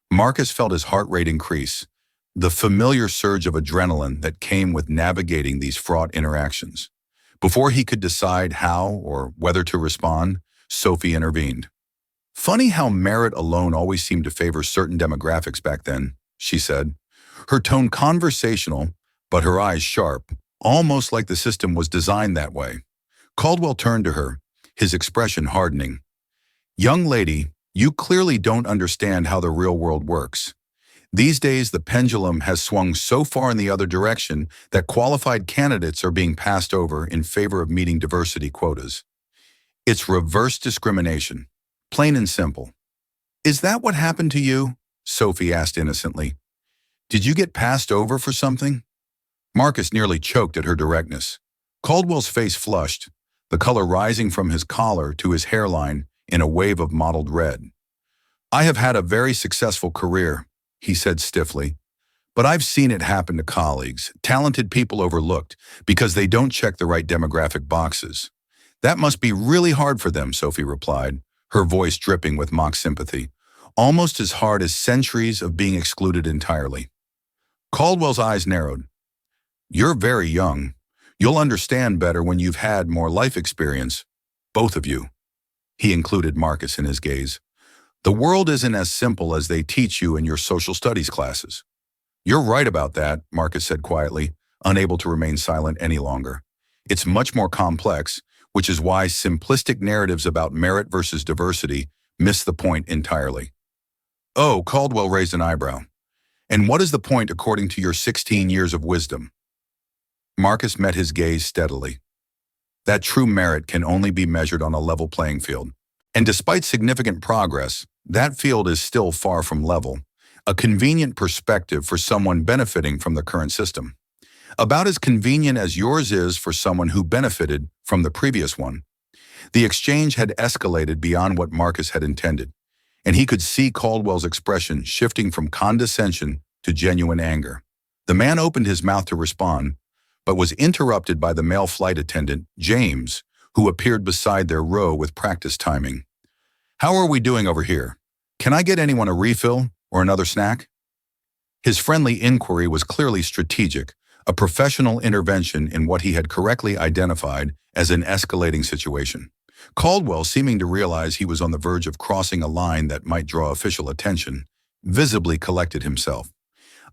Marcus felt his heart rate increase, the familiar surge of adrenaline that came with navigating these fraught interactions. Before he could decide how or whether to respond, Sophie intervened. "Funny how merit alone always seemed to favor certain demographics back then," she said, her tone conversational, but her eyes sharp, almost like the system was designed that way. Caldwell turned to her, his expression hardening. "Young lady, you clearly don't understand how the real world works. These days, the pendulum has swung so far in the other direction that qualified candidates are being passed over in favor of meeting diversity quotas. It's reverse discrimination, plain and simple." "Is that what happened to you?" Sophie asked innocently. "Did you get passed over for something?" Marcus nearly choked at her directness. Caldwell's face flushed, the color rising from his collar to his hairline in a wave of mottled red. "I have had a very successful career. he said stiffly. But I've seen it happen to colleagues, talented people overlooked, because they don't check the right demographic boxes. That must be really hard for them, Sophie replied, her voice dripping with mock sympathy, almost as hard as centuries of being excluded entirely. Caldwell's eyes narrowed. You're very young. You'll understand better when you've had more life experience. Both of you. He included Marcus in his gaze. The world isn't as simple as they teach you in your social studies classes. You're right about that, Marcus said quietly, unable to remain silent any longer. It's much more complex, which is why simplistic narratives about merit versus diversity miss the point entirely. Oh, Caldwell raised an eyebrow. And what is the point according to your 16 years of wisdom? Marcus met his gaze steadily. That true merit can only be measured on a level playing field. And despite significant progress, that field is still far from level, a convenient perspective for someone benefiting from the current system. About as convenient as yours is for someone who benefited from the previous one. The exchange had escalated beyond what Marcus had intended, and he could see Caldwell's expression shifting from condescension to genuine anger. The man opened his mouth to respond, but was interrupted by the male flight attendant, James, who appeared beside their row with practice timing. How are we doing over here? Can I get anyone a refill or another snack? His friendly inquiry was clearly strategic, a professional intervention in what he had correctly identified as an escalating situation. Caldwell, seeming to realize he was on the verge of crossing a line that might draw official attention, visibly collected himself.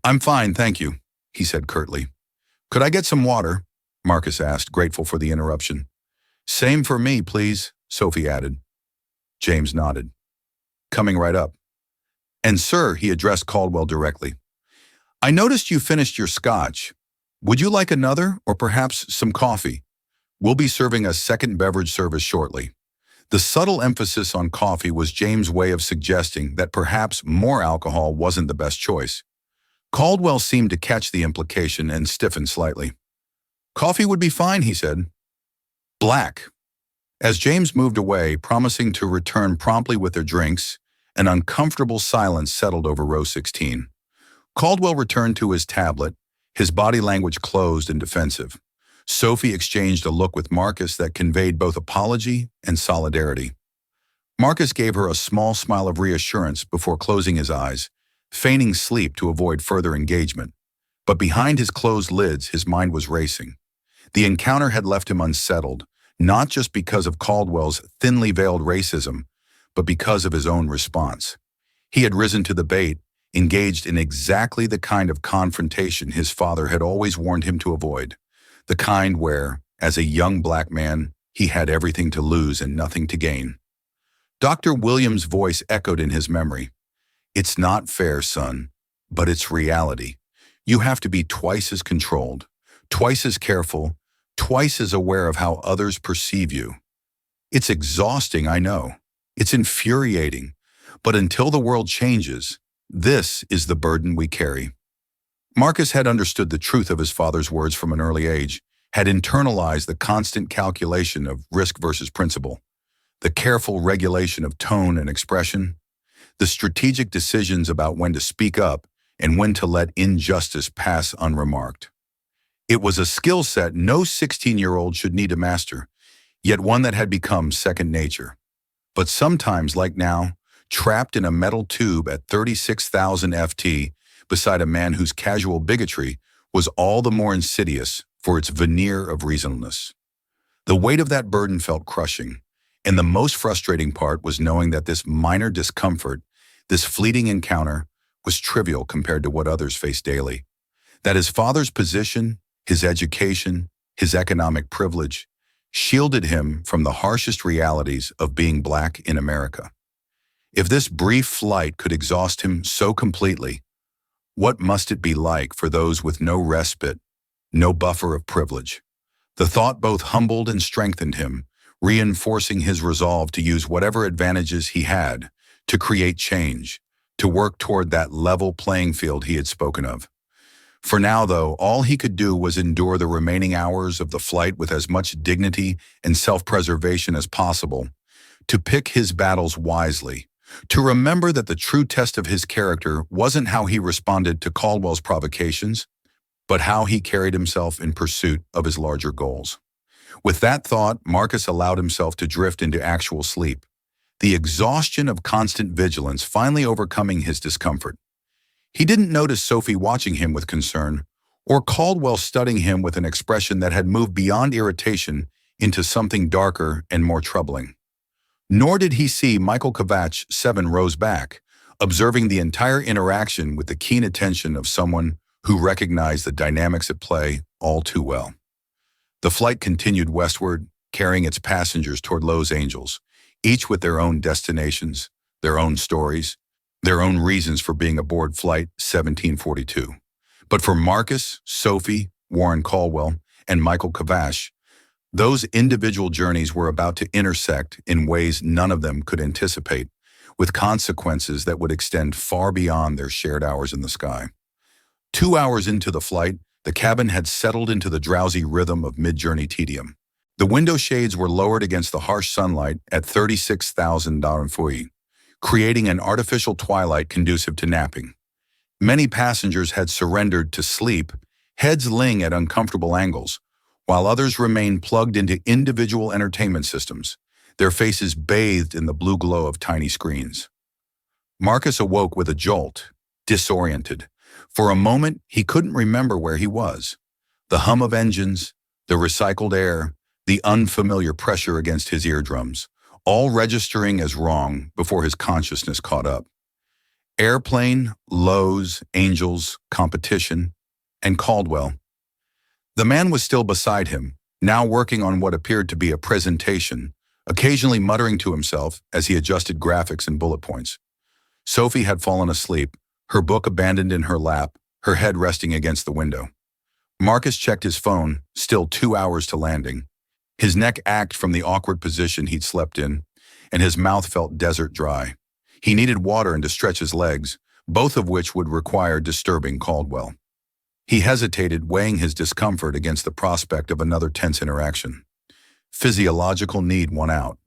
I'm fine, thank you, he said curtly. Could I get some water? Marcus asked, grateful for the interruption. Same for me, please, Sophie added. James nodded. Coming right up. And sir, he addressed Caldwell directly. I noticed you finished your scotch. Would you like another, or perhaps some coffee? We'll be serving a second beverage service shortly. The subtle emphasis on coffee was James' way of suggesting that perhaps more alcohol wasn't the best choice. Caldwell seemed to catch the implication and stiffened slightly. Coffee would be fine, he said. Black. As James moved away, promising to return promptly with their drinks, an uncomfortable silence settled over row 16. Caldwell returned to his tablet, his body language closed and defensive. Sophie exchanged a look with Marcus that conveyed both apology and solidarity. Marcus gave her a small smile of reassurance before closing his eyes, feigning sleep to avoid further engagement. But behind his closed lids, his mind was racing. The encounter had left him unsettled, not just because of Caldwell's thinly veiled racism, but because of his own response. He had risen to the bait, engaged in exactly the kind of confrontation his father had always warned him to avoid, the kind where, as a young black man, he had everything to lose and nothing to gain. Dr. Williams' voice echoed in his memory. It's not fair, son, but it's reality. You have to be twice as controlled, twice as careful, twice as aware of how others perceive you. It's exhausting, I know. It's infuriating. But until the world changes, this is the burden we carry. Marcus had understood the truth of his father's words from an early age, had internalized the constant calculation of risk versus principle, the careful regulation of tone and expression, the strategic decisions about when to speak up and when to let injustice pass unremarked. It was a skill set no 16-year-old should need to master, yet one that had become second nature. But sometimes, like now, trapped in a metal tube at 36,000 FT beside a man whose casual bigotry was all the more insidious for its veneer of reasonableness. The weight of that burden felt crushing, and the most frustrating part was knowing that this minor discomfort, this fleeting encounter, was trivial compared to what others face daily. That his father's position, his education, his economic privilege, shielded him from the harshest realities of being black in America. If this brief flight could exhaust him so completely, what must it be like for those with no respite, no buffer of privilege? The thought both humbled and strengthened him, reinforcing his resolve to use whatever advantages he had to create change, to work toward that level playing field he had spoken of. For now, though, all he could do was endure the remaining hours of the flight with as much dignity and self-preservation as possible, to pick his battles wisely, to remember that the true test of his character wasn't how he responded to Caldwell's provocations, but how he carried himself in pursuit of his larger goals. With that thought, Marcus allowed himself to drift into actual sleep, the exhaustion of constant vigilance finally overcoming his discomfort. He didn't notice Sophie watching him with concern, or Caldwell studying him with an expression that had moved beyond irritation into something darker and more troubling. Nor did he see Michael Kovach 7 rows back, observing the entire interaction with the keen attention of someone who recognized the dynamics at play all too well. The flight continued westward, carrying its passengers toward Los Angeles, each with their own destinations, their own stories, their own reasons for being aboard Flight 1742. But for Marcus, Sophie, Warren Caldwell, and Michael Kovach, those individual journeys were about to intersect in ways none of them could anticipate, with consequences that would extend far beyond their shared hours in the sky. 2 hours into the flight, the cabin had settled into the drowsy rhythm of mid-journey tedium. The window shades were lowered against the harsh sunlight at 36,000 feet, creating an artificial twilight conducive to napping. Many passengers had surrendered to sleep, heads laying at uncomfortable angles, while others remained plugged into individual entertainment systems, their faces bathed in the blue glow of tiny screens. Marcus awoke with a jolt, disoriented. For a moment, he couldn't remember where he was. The hum of engines, the recycled air, the unfamiliar pressure against his eardrums, all registering as wrong before his consciousness caught up. Airplane, Lowe's, Angels, competition, and Caldwell. The man was still beside him, now working on what appeared to be a presentation, occasionally muttering to himself as he adjusted graphics and bullet points. Sophie had fallen asleep, her book abandoned in her lap, her head resting against the window. Marcus checked his phone, still 2 hours to landing. His neck ached from the awkward position he'd slept in, and his mouth felt desert dry. He needed water and to stretch his legs, both of which would require disturbing Caldwell. He hesitated, weighing his discomfort against the prospect of another tense interaction. Physiological need won out.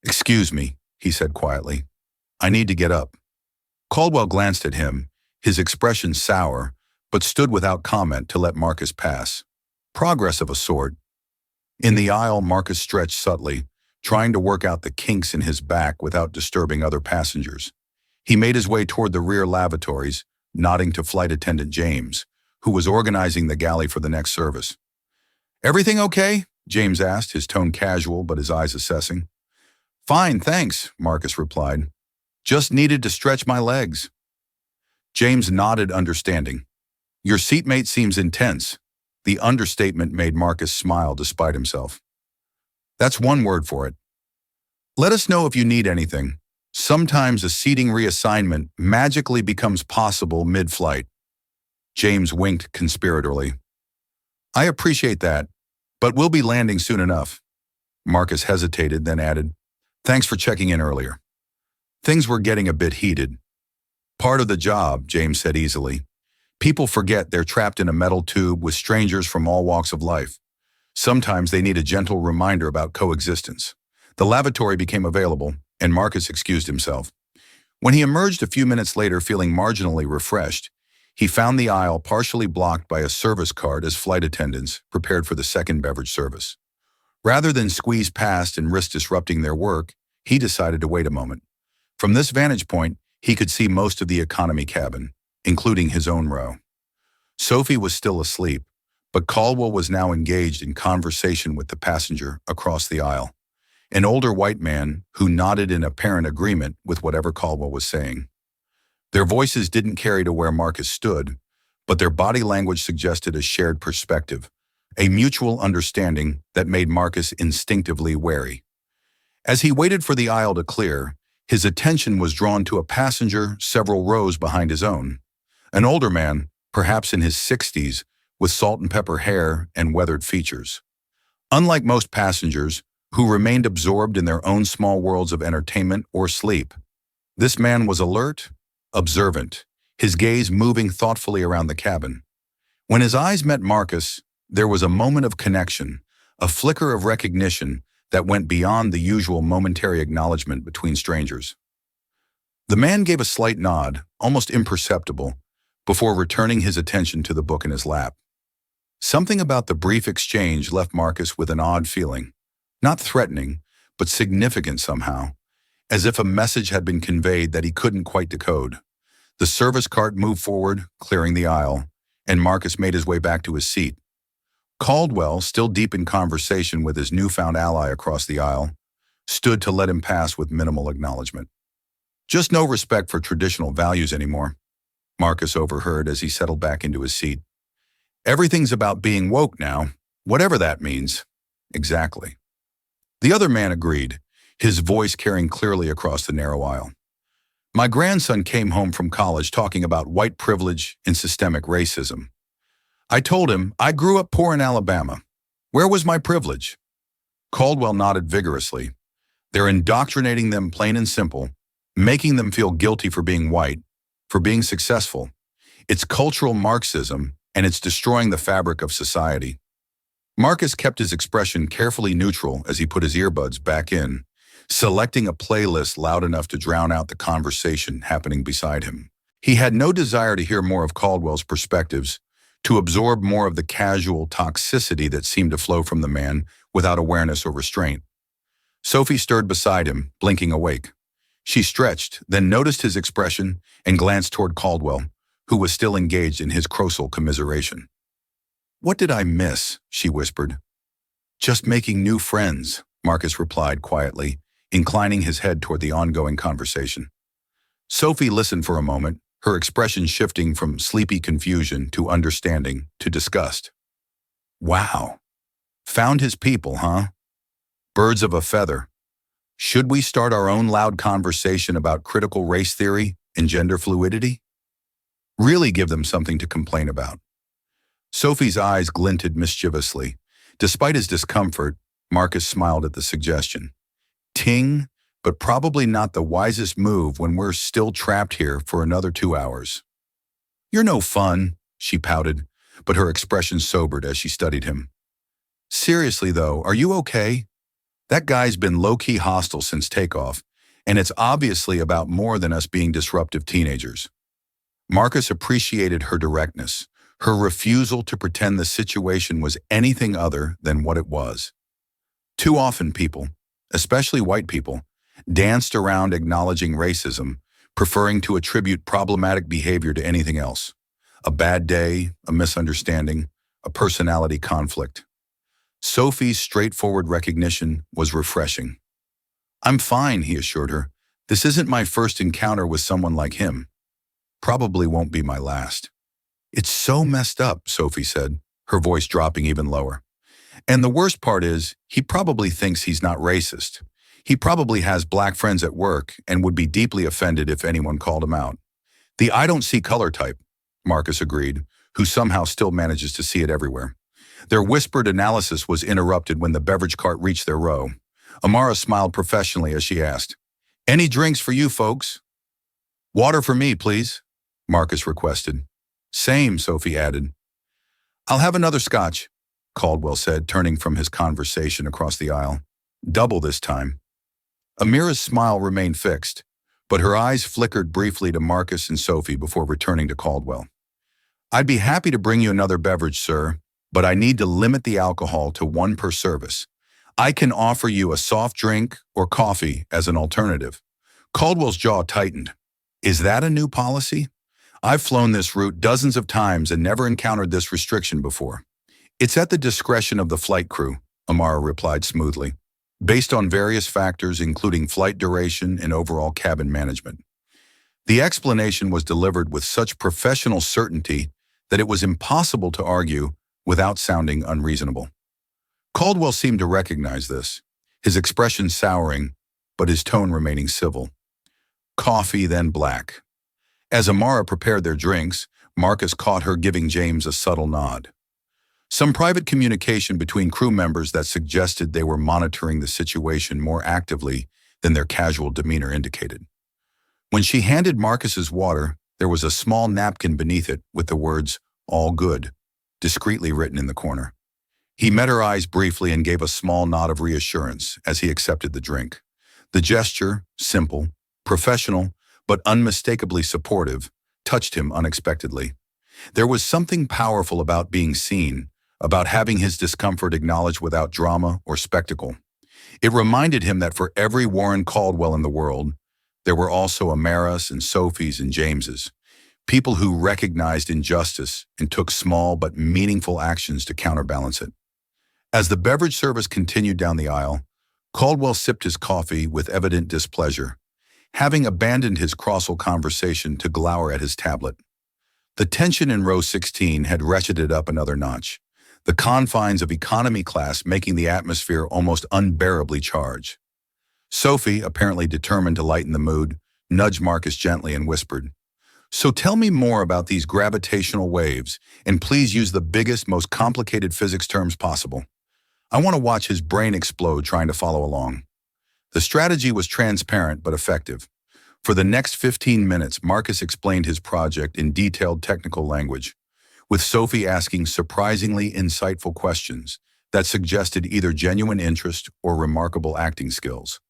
"Excuse me," he said quietly. "I need to get up." Caldwell glanced at him, his expression sour, but stood without comment to let Marcus pass. Progress of a sort. In the aisle, Marcus stretched subtly, trying to work out the kinks in his back without disturbing other passengers. He made his way toward the rear lavatories, nodding to flight attendant James, who was organizing the galley for the next service. "Everything okay?" James asked, his tone casual but his eyes assessing. "Fine, thanks," Marcus replied. "Just needed to stretch my legs." James nodded, understanding. "Your seatmate seems intense." The understatement made Marcus smile despite himself. "That's one word for it. Let us know if you need anything. Sometimes a seating reassignment magically becomes possible mid-flight." James winked conspiratorially. "I appreciate that, but we'll be landing soon enough." Marcus hesitated, then added, "Thanks for checking in earlier." Things were getting a bit heated. "Part of the job," James said easily. "People forget they're trapped in a metal tube with strangers from all walks of life. Sometimes they need a gentle reminder about coexistence." The lavatory became available, and Marcus excused himself. When he emerged a few minutes later feeling marginally refreshed, he found the aisle partially blocked by a service cart as flight attendants prepared for the second beverage service. Rather than squeeze past and risk disrupting their work, he decided to wait a moment. From this vantage point, he could see most of the economy cabin, including his own row. Sophie was still asleep, but Caldwell was now engaged in conversation with the passenger across the aisle, an older white man who nodded in apparent agreement with whatever Caldwell was saying. Their voices didn't carry to where Marcus stood, but their body language suggested a shared perspective, a mutual understanding that made Marcus instinctively wary. As he waited for the aisle to clear, his attention was drawn to a passenger several rows behind his own, an older man, perhaps in his 60s, with salt and pepper hair and weathered features. Unlike most passengers, who remained absorbed in their own small worlds of entertainment or sleep, this man was alert, observant, his gaze moving thoughtfully around the cabin. When his eyes met Marcus, there was a moment of connection, a flicker of recognition that went beyond the usual momentary acknowledgement between strangers. The man gave a slight nod, almost imperceptible, before returning his attention to the book in his lap. Something about the brief exchange left Marcus with an odd feeling, not threatening, but significant somehow, as if a message had been conveyed that he couldn't quite decode. The service cart moved forward, clearing the aisle, and Marcus made his way back to his seat. Caldwell, still deep in conversation with his newfound ally across the aisle, stood to let him pass with minimal acknowledgement. Just no respect for traditional values anymore, Marcus overheard as he settled back into his seat. Everything's about being woke now, whatever that means. Exactly. The other man agreed, his voice carrying clearly across the narrow aisle. My grandson came home from college talking about white privilege and systemic racism. I told him I grew up poor in Alabama. Where was my privilege? Caldwell nodded vigorously. They're indoctrinating them plain and simple, making them feel guilty for being white, for being successful. It's cultural Marxism, and it's destroying the fabric of society. Marcus kept his expression carefully neutral as he put his earbuds back in, selecting a playlist loud enough to drown out the conversation happening beside him. He had no desire to hear more of Caldwell's perspectives, to absorb more of the casual toxicity that seemed to flow from the man without awareness or restraint. Sophie stirred beside him, blinking awake. She stretched, then noticed his expression and glanced toward Caldwell, who was still engaged in his crossal commiseration. What did I miss? She whispered. Just making new friends, Marcus replied quietly, inclining his head toward the ongoing conversation. Sophie listened for a moment, her expression shifting from sleepy confusion to understanding to disgust. Wow. Found his people, huh? Birds of a feather. Should we start our own loud conversation about critical race theory and gender fluidity? Really give them something to complain about. Sophie's eyes glinted mischievously. Despite his discomfort, Marcus smiled at the suggestion. Ting, but probably not the wisest move when we're still trapped here for another 2 hours. You're no fun, she pouted, but her expression sobered as she studied him. Seriously though, are you okay? That guy's been low-key hostile since takeoff, and it's obviously about more than us being disruptive teenagers. Marcus appreciated her directness, her refusal to pretend the situation was anything other than what it was. Too often people, especially white people, danced around acknowledging racism, preferring to attribute problematic behavior to anything else. A bad day, a misunderstanding, a personality conflict. Sophie's straightforward recognition was refreshing. I'm fine, he assured her. This isn't my first encounter with someone like him. Probably won't be my last. It's so messed up, Sophie said, her voice dropping even lower. And the worst part is, he probably thinks he's not racist. He probably has black friends at work and would be deeply offended if anyone called him out. The I don't see color type, Marcus agreed, who somehow still manages to see it everywhere. Their whispered analysis was interrupted when the beverage cart reached their row. Amara smiled professionally as she asked, Any drinks for you folks? Water for me, please, Marcus requested. Same, Sophie added. I'll have another scotch, Caldwell said, turning from his conversation across the aisle. Double this time. Amira's smile remained fixed, but her eyes flickered briefly to Marcus and Sophie before returning to Caldwell. I'd be happy to bring you another beverage, sir, but I need to limit the alcohol to 1 per service. I can offer you a soft drink or coffee as an alternative. Caldwell's jaw tightened. Is that a new policy? I've flown this route dozens of times and never encountered this restriction before. It's at the discretion of the flight crew, Amara replied smoothly, based on various factors including flight duration and overall cabin management. The explanation was delivered with such professional certainty that it was impossible to argue without sounding unreasonable. Caldwell seemed to recognize this, his expression souring, but his tone remaining civil. Coffee, then black. As Amara prepared their drinks, Marcus caught her giving James a subtle nod. Some private communication between crew members that suggested they were monitoring the situation more actively than their casual demeanor indicated. When she handed Marcus's water, there was a small napkin beneath it with the words, "All good," discreetly written in the corner. He met her eyes briefly and gave a small nod of reassurance as he accepted the drink. The gesture, simple, professional, but unmistakably supportive, touched him unexpectedly. There was something powerful about being seen, about having his discomfort acknowledged without drama or spectacle. It reminded him that for every Warren Caldwell in the world, there were also Amaras and Sophies and Jameses, people who recognized injustice and took small but meaningful actions to counterbalance it. As the beverage service continued down the aisle, Caldwell sipped his coffee with evident displeasure, having abandoned his crossel conversation to glower at his tablet. The tension in row 16 had ratcheted up another notch, the confines of economy class making the atmosphere almost unbearably charged. Sophie, apparently determined to lighten the mood, nudged Marcus gently and whispered, "So tell me more about these gravitational waves, and please use the biggest, most complicated physics terms possible. I want to watch his brain explode trying to follow along." The strategy was transparent but effective. For the next 15 minutes, Marcus explained his project in detailed technical language, with Sophie asking surprisingly insightful questions that suggested either genuine interest or remarkable acting skills.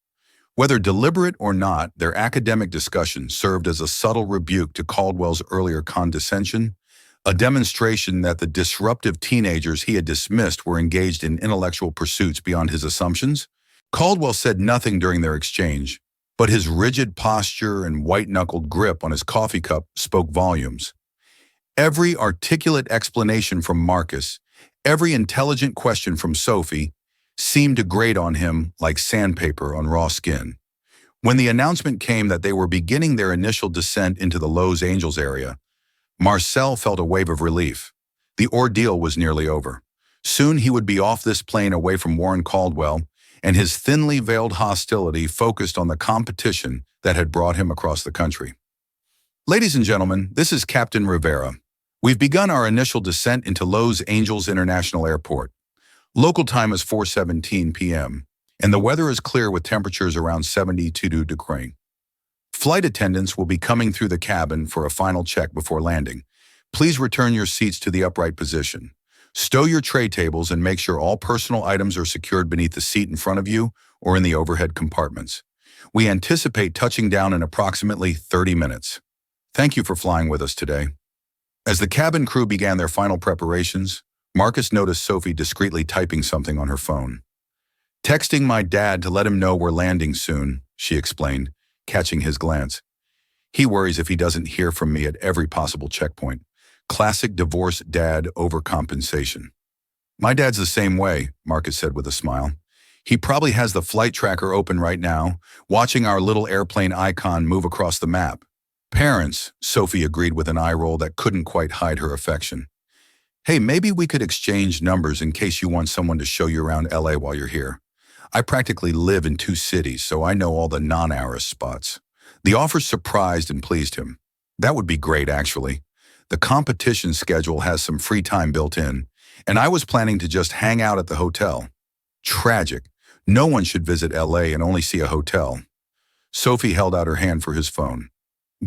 Whether deliberate or not, their academic discussion served as a subtle rebuke to Caldwell's earlier condescension, a demonstration that the disruptive teenagers he had dismissed were engaged in intellectual pursuits beyond his assumptions. Caldwell said nothing during their exchange, but his rigid posture and white-knuckled grip on his coffee cup spoke volumes. Every articulate explanation from Marcus, every intelligent question from Sophie, seemed to grate on him like sandpaper on raw skin. When the announcement came that they were beginning their initial descent into the Los Angeles area, Marcel felt a wave of relief. The ordeal was nearly over. Soon he would be off this plane away from Warren Caldwell, and his thinly veiled hostility focused on the competition that had brought him across the country. Ladies and gentlemen, this is Captain Rivera. We've begun our initial descent into Los Angeles International Airport. Local time is 4:17 p.m., and the weather is clear with temperatures around 72 degrees. Flight attendants will be coming through the cabin for a final check before landing. Please return your seats to the upright position. Stow your tray tables and make sure all personal items are secured beneath the seat in front of you or in the overhead compartments. We anticipate touching down in approximately 30 minutes. Thank you for flying with us today. As the cabin crew began their final preparations, Marcus noticed Sophie discreetly typing something on her phone. "Texting my dad to let him know we're landing soon," she explained, catching his glance. "He worries if he doesn't hear from me at every possible checkpoint. Classic divorced dad overcompensation." "My dad's the same way," Marcus said with a smile. "He probably has the flight tracker open right now, watching our little airplane icon move across the map." "Parents," Sophie agreed with an eye roll that couldn't quite hide her affection. "Hey, maybe we could exchange numbers in case you want someone to show you around LA while you're here. I practically live in 2 cities, so I know all the non-Aris spots." The offer surprised and pleased him. That would be great, actually. The competition schedule has some free time built in, and I was planning to just hang out at the hotel. Tragic. No one should visit LA and only see a hotel. Sophie held out her hand for his phone.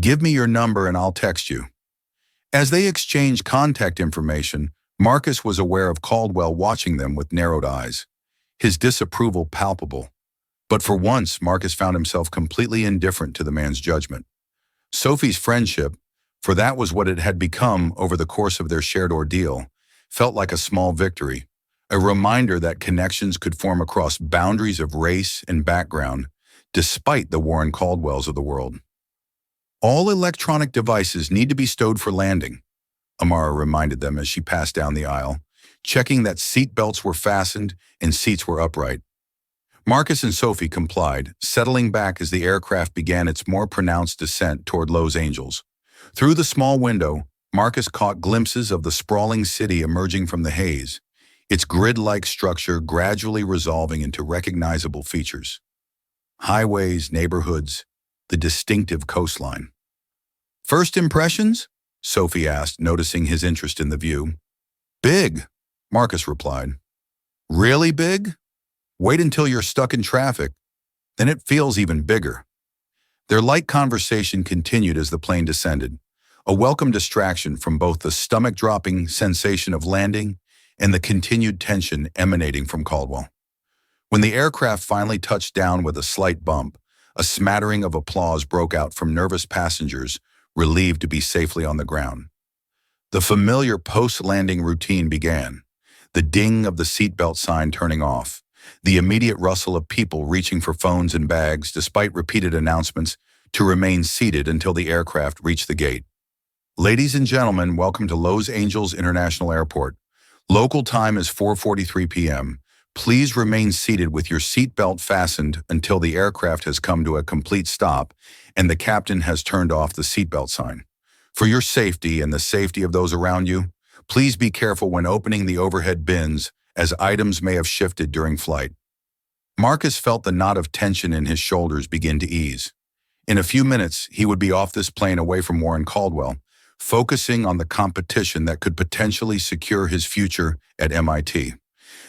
"Give me your number and I'll text you." As they exchanged contact information, Marcus was aware of Caldwell watching them with narrowed eyes, his disapproval palpable. But for once, Marcus found himself completely indifferent to the man's judgment. Sophie's friendship, for that was what it had become over the course of their shared ordeal, felt like a small victory, a reminder that connections could form across boundaries of race and background, despite the Warren Caldwells of the world. "All electronic devices need to be stowed for landing," Amara reminded them as she passed down the aisle, checking that seat belts were fastened and seats were upright. Marcus and Sophie complied, settling back as the aircraft began its more pronounced descent toward Los Angeles. Through the small window, Marcus caught glimpses of the sprawling city emerging from the haze, its grid-like structure gradually resolving into recognizable features. Highways, neighborhoods, the distinctive coastline. "First impressions?" Sophie asked, noticing his interest in the view. "Big," Marcus replied. "Really big? Wait until you're stuck in traffic. Then it feels even bigger." Their light conversation continued as the plane descended, a welcome distraction from both the stomach-dropping sensation of landing and the continued tension emanating from Caldwell. When the aircraft finally touched down with a slight bump, A smattering of applause broke out from nervous passengers, relieved to be safely on the ground. The familiar post-landing routine began. The ding of the seatbelt sign turning off, the immediate rustle of people reaching for phones and bags despite repeated announcements to remain seated until the aircraft reached the gate. Ladies and gentlemen, welcome to Los Angeles International Airport. Local time is 4:43 p.m. Please remain seated with your seatbelt fastened until the aircraft has come to a complete stop and the captain has turned off the seatbelt sign. For your safety and the safety of those around you, please be careful when opening the overhead bins, as items may have shifted during flight. Marcus felt the knot of tension in his shoulders begin to ease. In a few minutes, he would be off this plane away from Warren Caldwell, focusing on the competition that could potentially secure his future at MIT.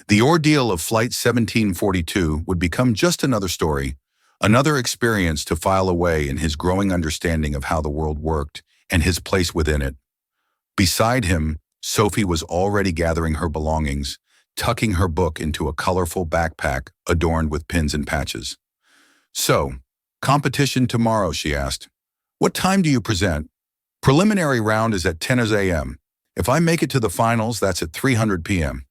The ordeal of Flight 1742 would become just another story, another experience to file away in his growing understanding of how the world worked and his place within it. Beside him, Sophie was already gathering her belongings, tucking her book into a colorful backpack adorned with pins and patches. "So, competition tomorrow," she asked. "What time do you present?" "Preliminary round is at 10 a.m. If I make it to the finals, that's at 3:00 p.m.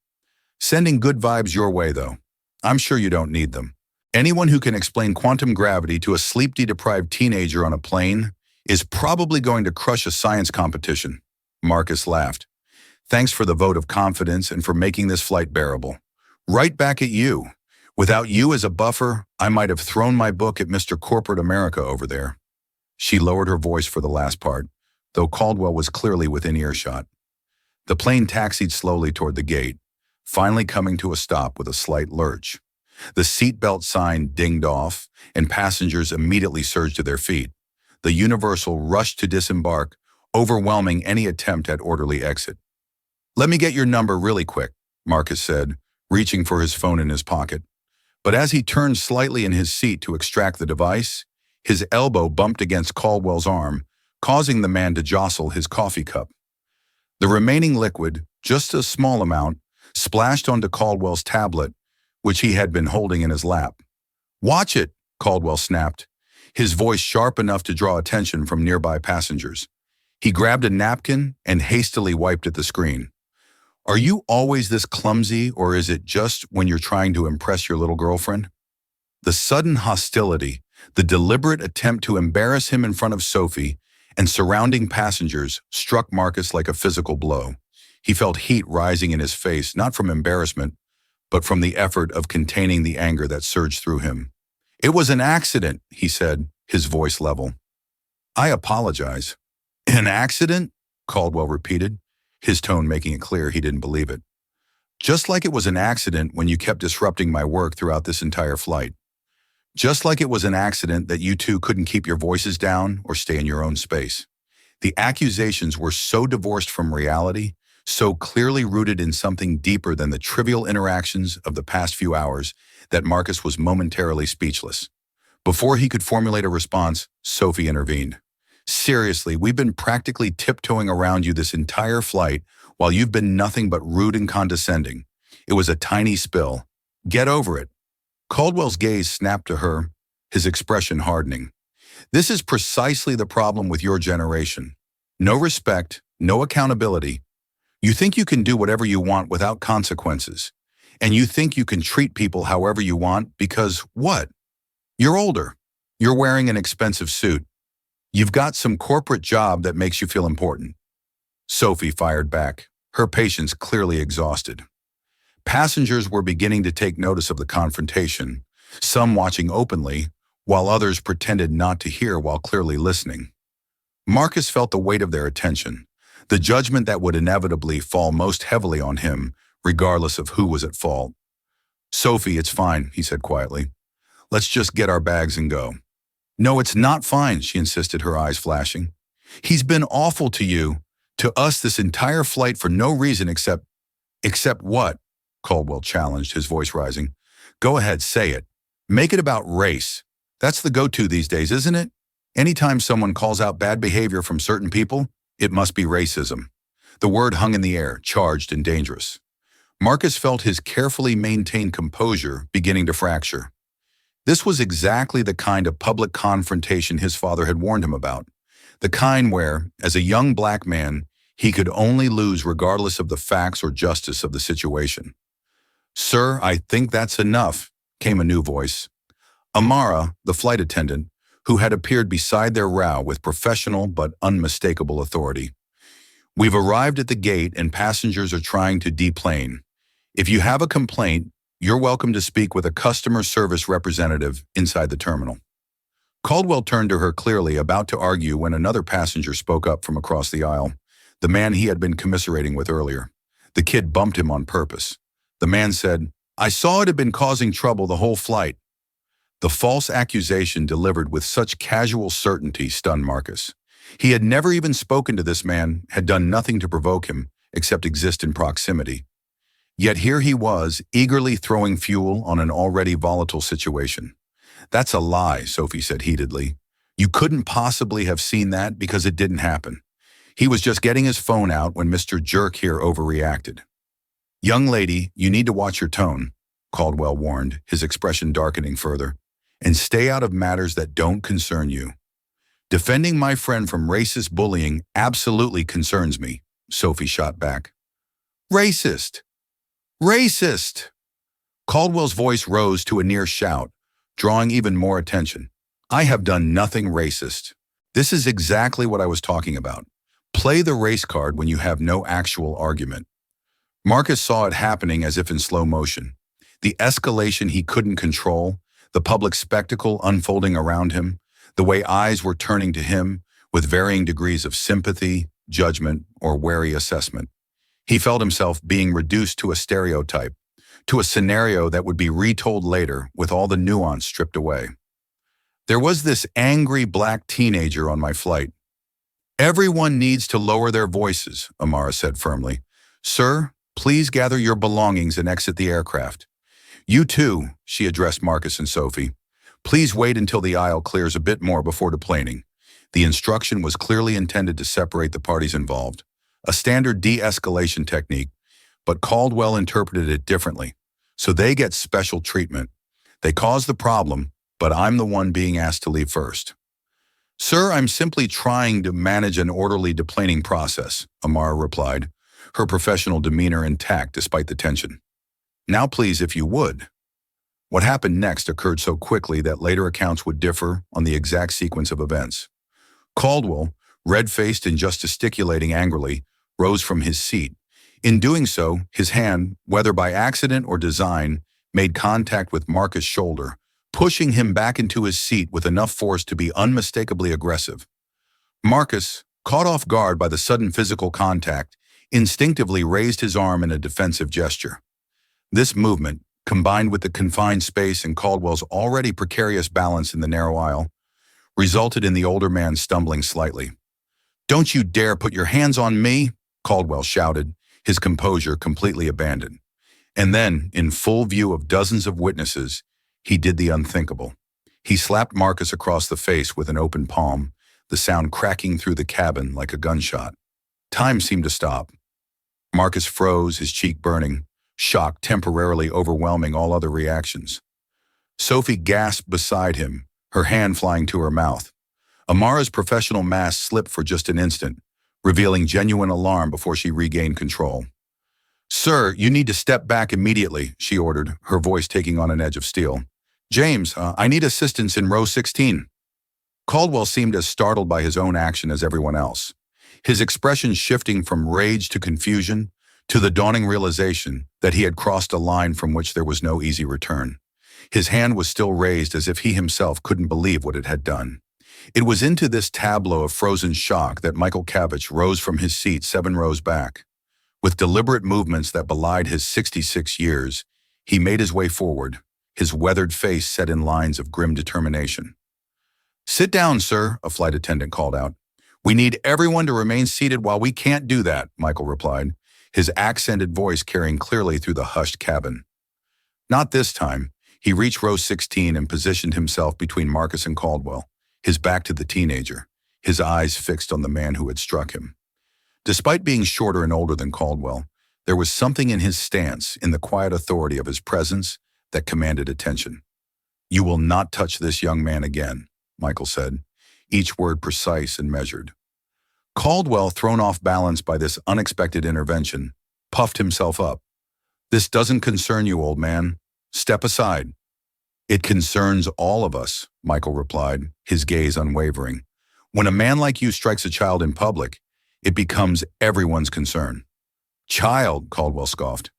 Sending good vibes your way, though. I'm sure you don't need them. Anyone who can explain quantum gravity to a sleep-deprived teenager on a plane is probably going to crush a science competition." Marcus laughed. "Thanks for the vote of confidence and for making this flight bearable. Right back at you. Without you as a buffer, I might have thrown my book at Mr. Corporate America over there." She lowered her voice for the last part, though Caldwell was clearly within earshot. The plane taxied slowly toward the gate, finally coming to a stop with a slight lurch. The seatbelt sign dinged off, and passengers immediately surged to their feet. The Universal rushed to disembark, overwhelming any attempt at orderly exit. "Let me get your number really quick," Marcus said, reaching for his phone in his pocket. But as he turned slightly in his seat to extract the device, his elbow bumped against Caldwell's arm, causing the man to jostle his coffee cup. The remaining liquid, just a small amount, splashed onto Caldwell's tablet, which he had been holding in his lap. "Watch it," Caldwell snapped, his voice sharp enough to draw attention from nearby passengers. He grabbed a napkin and hastily wiped at the screen. "Are you always this clumsy, or is it just when you're trying to impress your little girlfriend?" The sudden hostility, the deliberate attempt to embarrass him in front of Sophie and surrounding passengers struck Marcus like a physical blow. He felt heat rising in his face, not from embarrassment, but from the effort of containing the anger that surged through him. "It was an accident," he said, his voice level. "I apologize." "An accident?" Caldwell repeated, his tone making it clear he didn't believe it. "Just like it was an accident when you kept disrupting my work throughout this entire flight. Just like it was an accident that you two couldn't keep your voices down or stay in your own space." The accusations were so divorced from reality, so clearly rooted in something deeper than the trivial interactions of the past few hours, that Marcus was momentarily speechless. Before he could formulate a response, Sophie intervened. "Seriously, we've been practically tiptoeing around you this entire flight while you've been nothing but rude and condescending. It was a tiny spill. Get over it." Caldwell's gaze snapped to her, his expression hardening. "This is precisely the problem with your generation. No respect, no accountability. You think you can do whatever you want without consequences. And you think you can treat people however you want because what? You're older. You're wearing an expensive suit. You've got some corporate job that makes you feel important." Sophie fired back, her patience clearly exhausted. Passengers were beginning to take notice of the confrontation, some watching openly, while others pretended not to hear while clearly listening. Marcus felt the weight of their attention, the judgment that would inevitably fall most heavily on him, regardless of who was at fault. "Sophie, it's fine," he said quietly. "Let's just get our bags and go." "No, it's not fine," she insisted, her eyes flashing. "He's been awful to you, to us this entire flight for no reason except..." "Except what?" Caldwell challenged, his voice rising. "Go ahead, say it. Make it about race. That's the go-to these days, isn't it? Anytime someone calls out bad behavior from certain people, it must be racism." The word hung in the air, charged and dangerous. Marcus felt his carefully maintained composure beginning to fracture. This was exactly the kind of public confrontation his father had warned him about. The kind where, as a young black man, he could only lose regardless of the facts or justice of the situation. "Sir, I think that's enough," came a new voice. Amara, the flight attendant, who had appeared beside their row with professional but unmistakable authority. "We've arrived at the gate and passengers are trying to deplane. If you have a complaint, you're welcome to speak with a customer service representative inside the terminal." Caldwell turned to her clearly, about to argue, when another passenger spoke up from across the aisle, the man he had been commiserating with earlier. The kid bumped him on purpose. The man said, "I saw it had been causing trouble the whole flight." The false accusation delivered with such casual certainty stunned Marcus. He had never even spoken to this man, had done nothing to provoke him, except exist in proximity. Yet here he was, eagerly throwing fuel on an already volatile situation. "That's a lie," Sophie said heatedly. "You couldn't possibly have seen that because it didn't happen. He was just getting his phone out when Mr. Jerk here overreacted." "Young lady, you need to watch your tone," Caldwell warned, his expression darkening further, "and stay out of matters that don't concern you." "Defending my friend from racist bullying absolutely concerns me," Sophie shot back. "Racist! Racist!" Caldwell's voice rose to a near shout, drawing even more attention. "I have done nothing racist. This is exactly what I was talking about. Play the race card when you have no actual argument." Marcus saw it happening as if in slow motion. The escalation he couldn't control, the public spectacle unfolding around him, the way eyes were turning to him with varying degrees of sympathy, judgment, or wary assessment. He felt himself being reduced to a stereotype, to a scenario that would be retold later with all the nuance stripped away. "There was this angry black teenager on my flight." "Everyone needs to lower their voices," Amara said firmly. "Sir, please gather your belongings and exit the aircraft. You too," she addressed Marcus and Sophie. "Please wait until the aisle clears a bit more before deplaning." The instruction was clearly intended to separate the parties involved, a standard de-escalation technique, but Caldwell interpreted it differently. "So they get special treatment. They caused the problem, but I'm the one being asked to leave first." "Sir, I'm simply trying to manage an orderly deplaning process," Amara replied, her professional demeanor intact despite the tension. "Now please, if you would." What happened next occurred so quickly that later accounts would differ on the exact sequence of events. Caldwell, red-faced and just gesticulating angrily, rose from his seat. In doing so, his hand, whether by accident or design, made contact with Marcus' shoulder, pushing him back into his seat with enough force to be unmistakably aggressive. Marcus, caught off guard by the sudden physical contact, instinctively raised his arm in a defensive gesture. This movement, combined with the confined space and Caldwell's already precarious balance in the narrow aisle, resulted in the older man stumbling slightly. "Don't you dare put your hands on me!" Caldwell shouted, his composure completely abandoned. And then, in full view of dozens of witnesses, he did the unthinkable. He slapped Marcus across the face with an open palm, the sound cracking through the cabin like a gunshot. Time seemed to stop. Marcus froze, his cheek burning, shock temporarily overwhelming all other reactions. Sophie gasped beside him, her hand flying to her mouth. Amara's professional mask slipped for just an instant, revealing genuine alarm before she regained control. "Sir, you need to step back immediately," she ordered, her voice taking on an edge of steel. "James, I need assistance in row 16. Caldwell seemed as startled by his own action as everyone else, his expression shifting from rage to confusion to the dawning realization that he had crossed a line from which there was no easy return. His hand was still raised as if he himself couldn't believe what it had done. It was into this tableau of frozen shock that Michael Kavich rose from his seat 7 rows back. With deliberate movements that belied his 66 years, he made his way forward, his weathered face set in lines of grim determination. "Sit down, sir," a flight attendant called out. "We need everyone to remain seated while we can't do that," Michael replied, his accented voice carrying clearly through the hushed cabin. Not this time. He reached row 16 and positioned himself between Marcus and Caldwell, his back to the teenager, his eyes fixed on the man who had struck him. Despite being shorter and older than Caldwell, there was something in his stance, in the quiet authority of his presence, that commanded attention. You will not touch this young man again, Michael said, each word precise and measured. Caldwell, thrown off balance by this unexpected intervention, puffed himself up. This doesn't concern you, old man. Step aside. It concerns all of us, Michael replied, his gaze unwavering. When a man like you strikes a child in public, it becomes everyone's concern. Child, Caldwell scoffed.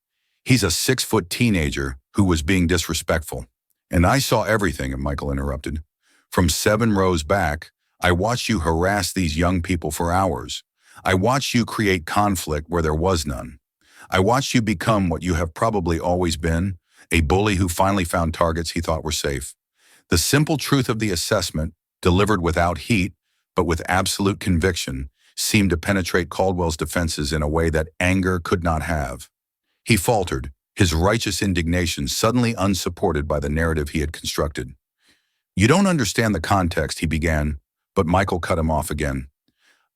He's a 6-foot teenager who was being disrespectful. And I saw everything, Michael interrupted. From 7 rows back, I watched you harass these young people for hours. I watched you create conflict where there was none. I watched you become what you have probably always been, a bully who finally found targets he thought were safe. The simple truth of the assessment, delivered without heat, but with absolute conviction, seemed to penetrate Caldwell's defenses in a way that anger could not have. He faltered, his righteous indignation suddenly unsupported by the narrative he had constructed. You don't understand the context, he began, but Michael cut him off again.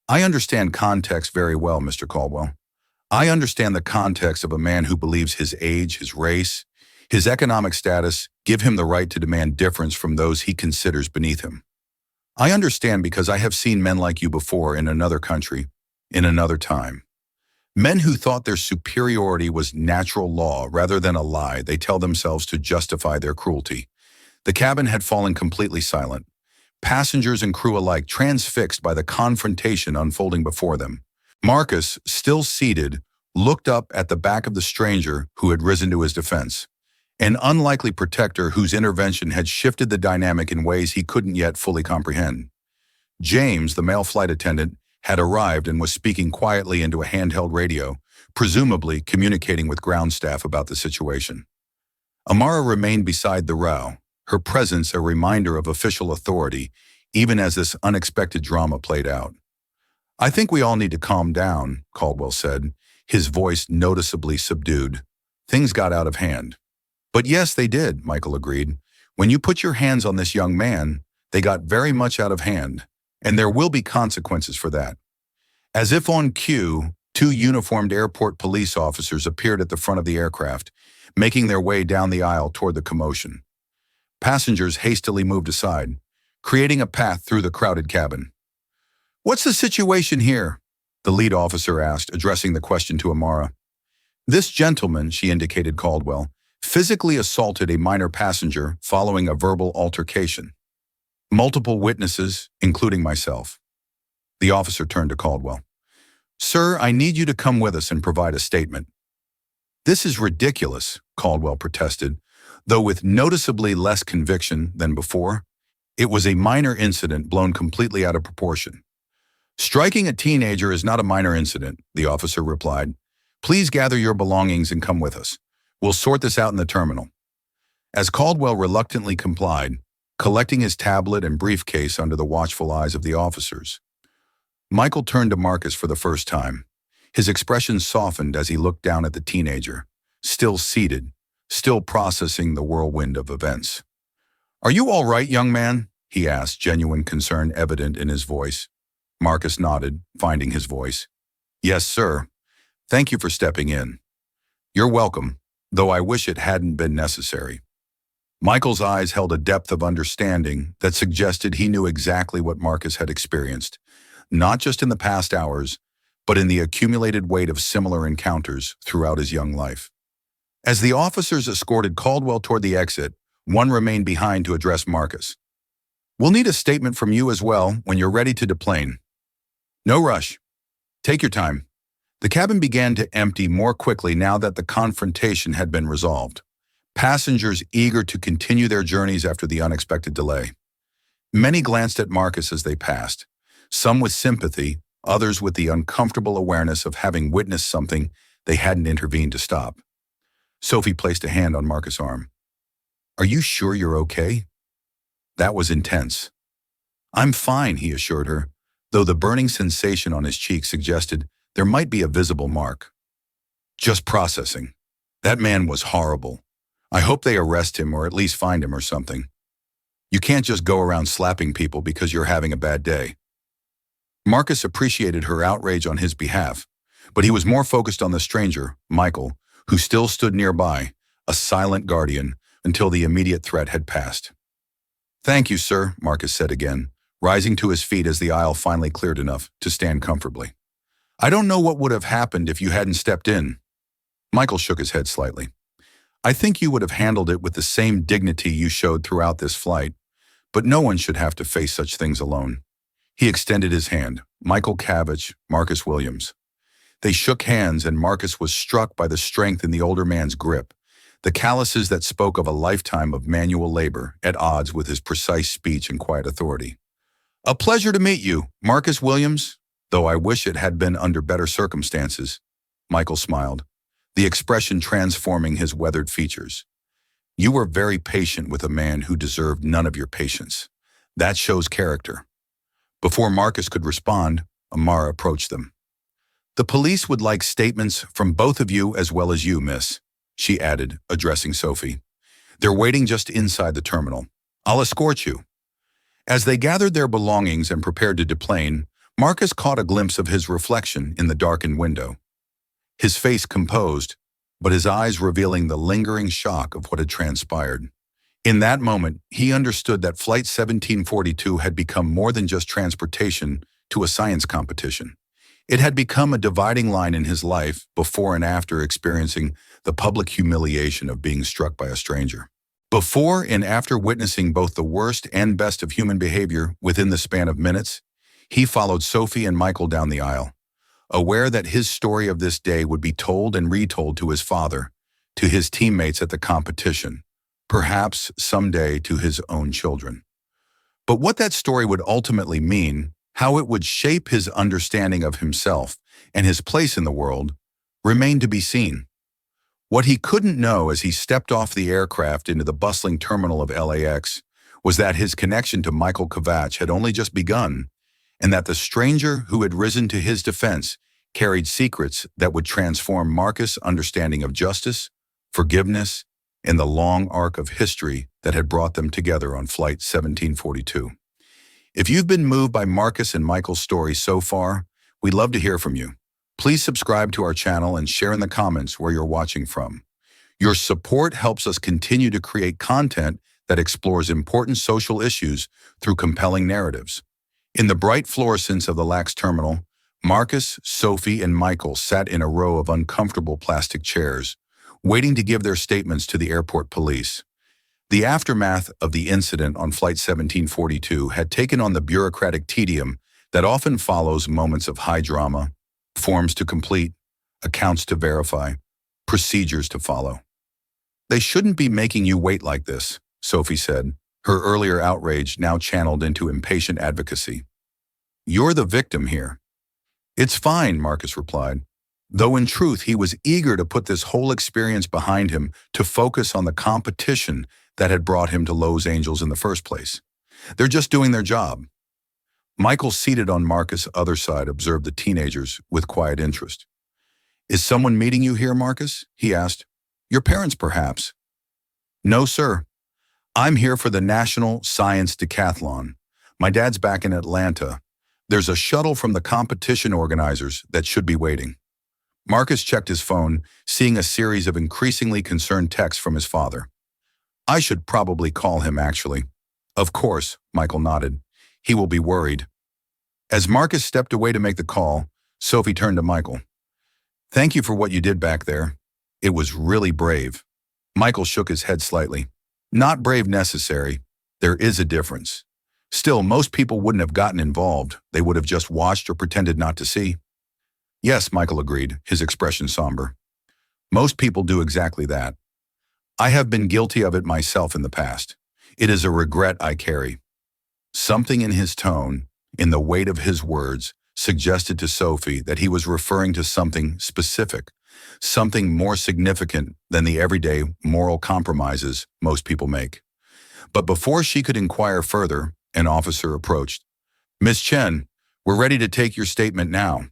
I understand context very well, Mr. Caldwell. I understand the context of a man who believes his age, his race, his economic status give him the right to demand difference from those he considers beneath him. I understand because I have seen men like you before in another country, in another time. Men who thought their superiority was natural law rather than a lie they tell themselves to justify their cruelty. The cabin had fallen completely silent. Passengers and crew alike transfixed by the confrontation unfolding before them. Marcus, still seated, looked up at the back of the stranger who had risen to his defense. An unlikely protector whose intervention had shifted the dynamic in ways he couldn't yet fully comprehend. James, the male flight attendant, had arrived and was speaking quietly into a handheld radio, presumably communicating with ground staff about the situation. Amara remained beside the row, her presence a reminder of official authority, even as this unexpected drama played out. I think we all need to calm down, Caldwell said, his voice noticeably subdued. Things got out of hand. But yes, they did, Michael agreed. When you put your hands on this young man, they got very much out of hand, and there will be consequences for that. As if on cue, 2 uniformed airport police officers appeared at the front of the aircraft, making their way down the aisle toward the commotion. Passengers hastily moved aside, creating a path through the crowded cabin. What's the situation here? The lead officer asked, addressing the question to Amara. This gentleman, she indicated Caldwell, physically assaulted a minor passenger following a verbal altercation. Multiple witnesses, including myself. The officer turned to Caldwell. Sir, I need you to come with us and provide a statement. This is ridiculous, Caldwell protested, though with noticeably less conviction than before. It was a minor incident blown completely out of proportion. Striking a teenager is not a minor incident, the officer replied. Please gather your belongings and come with us. We'll sort this out in the terminal. As Caldwell reluctantly complied, collecting his tablet and briefcase under the watchful eyes of the officers, Michael turned to Marcus for the first time. His expression softened as he looked down at the teenager, still seated, still processing the whirlwind of events. Are you all right, young man? He asked, genuine concern evident in his voice. Marcus nodded, finding his voice. Yes, sir. Thank you for stepping in. You're welcome, though I wish it hadn't been necessary. Michael's eyes held a depth of understanding that suggested he knew exactly what Marcus had experienced, not just in the past hours, but in the accumulated weight of similar encounters throughout his young life. As the officers escorted Caldwell toward the exit, one remained behind to address Marcus. We'll need a statement from you as well when you're ready to deplane. No rush. Take your time. The cabin began to empty more quickly now that the confrontation had been resolved. Passengers eager to continue their journeys after the unexpected delay. Many glanced at Marcus as they passed, some with sympathy, others with the uncomfortable awareness of having witnessed something they hadn't intervened to stop. Sophie placed a hand on Marcus' arm. Are you sure you're okay? That was intense. I'm fine, he assured her, though the burning sensation on his cheek suggested there might be a visible mark. Just processing. That man was horrible. I hope they arrest him or at least find him or something. You can't just go around slapping people because you're having a bad day. Marcus appreciated her outrage on his behalf, but he was more focused on the stranger, Michael, who still stood nearby, a silent guardian, until the immediate threat had passed. Thank you, sir, Marcus said again, rising to his feet as the aisle finally cleared enough to stand comfortably. I don't know what would have happened if you hadn't stepped in. Michael shook his head slightly. I think you would have handled it with the same dignity you showed throughout this flight, but no one should have to face such things alone. He extended his hand. Michael Cavich, Marcus Williams. They shook hands, and Marcus was struck by the strength in the older man's grip, the calluses that spoke of a lifetime of manual labor at odds with his precise speech and quiet authority. A pleasure to meet you, Marcus Williams, though I wish it had been under better circumstances. Michael smiled, the expression transforming his weathered features. You were very patient with a man who deserved none of your patience. That shows character. Before Marcus could respond, Amara approached them. The police would like statements from both of you as well as you, miss, she added, addressing Sophie. They're waiting just inside the terminal. I'll escort you. As they gathered their belongings and prepared to deplane, Marcus caught a glimpse of his reflection in the darkened window. His face composed, but his eyes revealing the lingering shock of what had transpired. In that moment, he understood that Flight 1742 had become more than just transportation to a science competition. It had become a dividing line in his life before and after experiencing the public humiliation of being struck by a stranger. Before and after witnessing both the worst and best of human behavior within the span of minutes, he followed Sophie and Michael down the aisle, aware that his story of this day would be told and retold to his father, to his teammates at the competition, perhaps someday to his own children. But what that story would ultimately mean, how it would shape his understanding of himself and his place in the world, remained to be seen. What he couldn't know as he stepped off the aircraft into the bustling terminal of LAX was that his connection to Michael Cavich had only just begun, and that the stranger who had risen to his defense carried secrets that would transform Marcus' understanding of justice, forgiveness, and the long arc of history that had brought them together on Flight 1742. If you've been moved by Marcus and Michael's story so far, we'd love to hear from you. Please subscribe to our channel and share in the comments where you're watching from. Your support helps us continue to create content that explores important social issues through compelling narratives. In the bright fluorescence of the LAX terminal, Marcus, Sophie, and Michael sat in a row of uncomfortable plastic chairs, waiting to give their statements to the airport police. The aftermath of the incident on Flight 1742 had taken on the bureaucratic tedium that often follows moments of high drama, forms to complete, accounts to verify, procedures to follow. They shouldn't be making you wait like this, Sophie said, her earlier outrage now channeled into impatient advocacy. You're the victim here. It's fine, Marcus replied, though in truth he was eager to put this whole experience behind him to focus on the competition that had brought him to Los Angeles in the first place. They're just doing their job. Michael, seated on Marcus' other side, observed the teenagers with quiet interest. Is someone meeting you here, Marcus? He asked. Your parents, perhaps? No, sir. I'm here for the National Science Decathlon. My dad's back in Atlanta. There's a shuttle from the competition organizers that should be waiting. Marcus checked his phone, seeing a series of increasingly concerned texts from his father. I should probably call him, actually. Of course, Michael nodded. He will be worried. As Marcus stepped away to make the call, Sophie turned to Michael. Thank you for what you did back there. It was really brave. Michael shook his head slightly. Not brave necessary. There is a difference. Still, most people wouldn't have gotten involved. They would have just watched or pretended not to see. Yes, Michael agreed, his expression somber. Most people do exactly that. I have been guilty of it myself in the past. It is a regret I carry. Something in his tone, in the weight of his words, suggested to Sophie that he was referring to something specific, something more significant than the everyday moral compromises most people make. But before she could inquire further, an officer approached. Miss Chen, we're ready to take your statement now.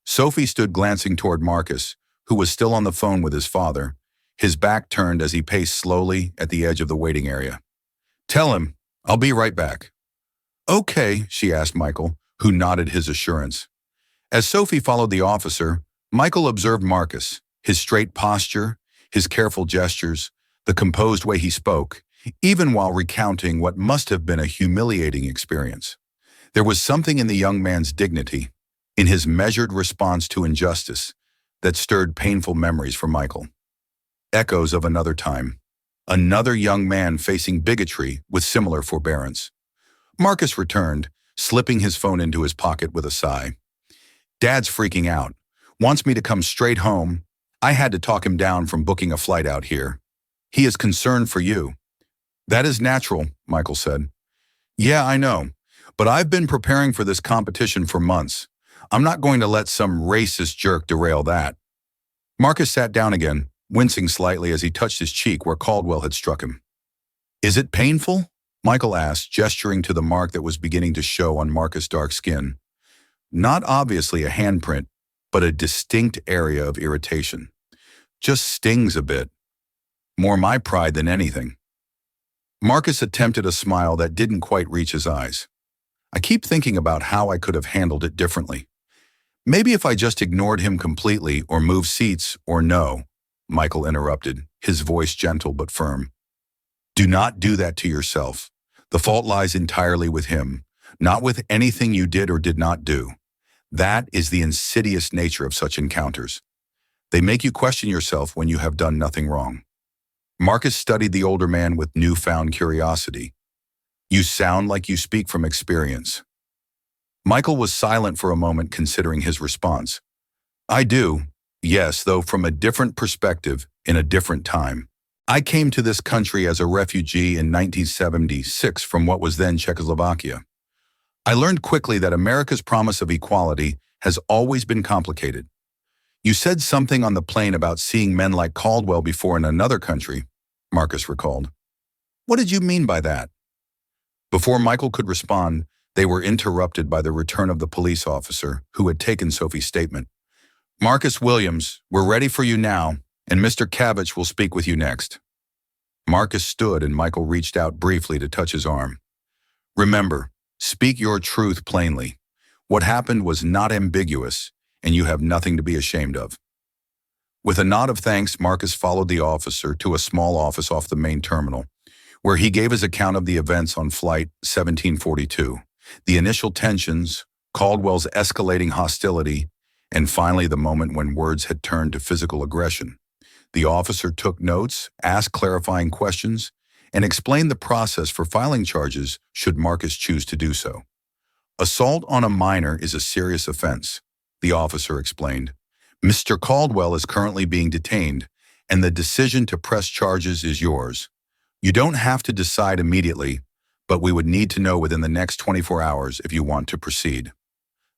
Sophie stood glancing toward Marcus, who was still on the phone with his father, his back turned as he paced slowly at the edge of the waiting area. Tell him, I'll be right back. Okay, she asked Michael, who nodded his assurance. As Sophie followed the officer, Michael observed Marcus, his straight posture, his careful gestures, the composed way he spoke, even while recounting what must have been a humiliating experience. There was something in the young man's dignity, in his measured response to injustice, that stirred painful memories for Michael. Echoes of another time. Another young man facing bigotry with similar forbearance. Marcus returned, slipping his phone into his pocket with a sigh. Dad's freaking out. Wants me to come straight home. I had to talk him down from booking a flight out here. He is concerned for you. That is natural, Michael said. Yeah, I know. But I've been preparing for this competition for months. I'm not going to let some racist jerk derail that. Marcus sat down again, wincing slightly as he touched his cheek where Caldwell had struck him. Is it painful? Michael asked, gesturing to the mark that was beginning to show on Marcus' dark skin. Not obviously a handprint, but a distinct area of irritation. Just stings a bit. More my pride than anything. Marcus attempted a smile that didn't quite reach his eyes. I keep thinking about how I could have handled it differently. Maybe if I just ignored him completely or moved seats or no, Michael interrupted, his voice gentle but firm. Do not do that to yourself. The fault lies entirely with him, not with anything you did or did not do. That is the insidious nature of such encounters. They make you question yourself when you have done nothing wrong. Marcus studied the older man with newfound curiosity. You sound like you speak from experience. Michael was silent for a moment, considering his response. I do, yes, though from a different perspective, in a different time. I came to this country as a refugee in 1976 from what was then Czechoslovakia. I learned quickly that America's promise of equality has always been complicated. You said something on the plane about seeing men like Caldwell before in another country, Marcus recalled. What did you mean by that? Before Michael could respond, they were interrupted by the return of the police officer who had taken Sophie's statement. Marcus Williams, we're ready for you now, and Mr. Kavich will speak with you next. Marcus stood and Michael reached out briefly to touch his arm. Remember, speak your truth plainly. What happened was not ambiguous, and you have nothing to be ashamed of. With a nod of thanks, Marcus followed the officer to a small office off the main terminal, where he gave his account of the events on Flight 1742, the initial tensions, Caldwell's escalating hostility, and finally the moment when words had turned to physical aggression. The officer took notes, asked clarifying questions, and explained the process for filing charges should Marcus choose to do so. Assault on a minor is a serious offense, the officer explained. Mr. Caldwell is currently being detained, and the decision to press charges is yours. You don't have to decide immediately, but we would need to know within the next 24 hours if you want to proceed.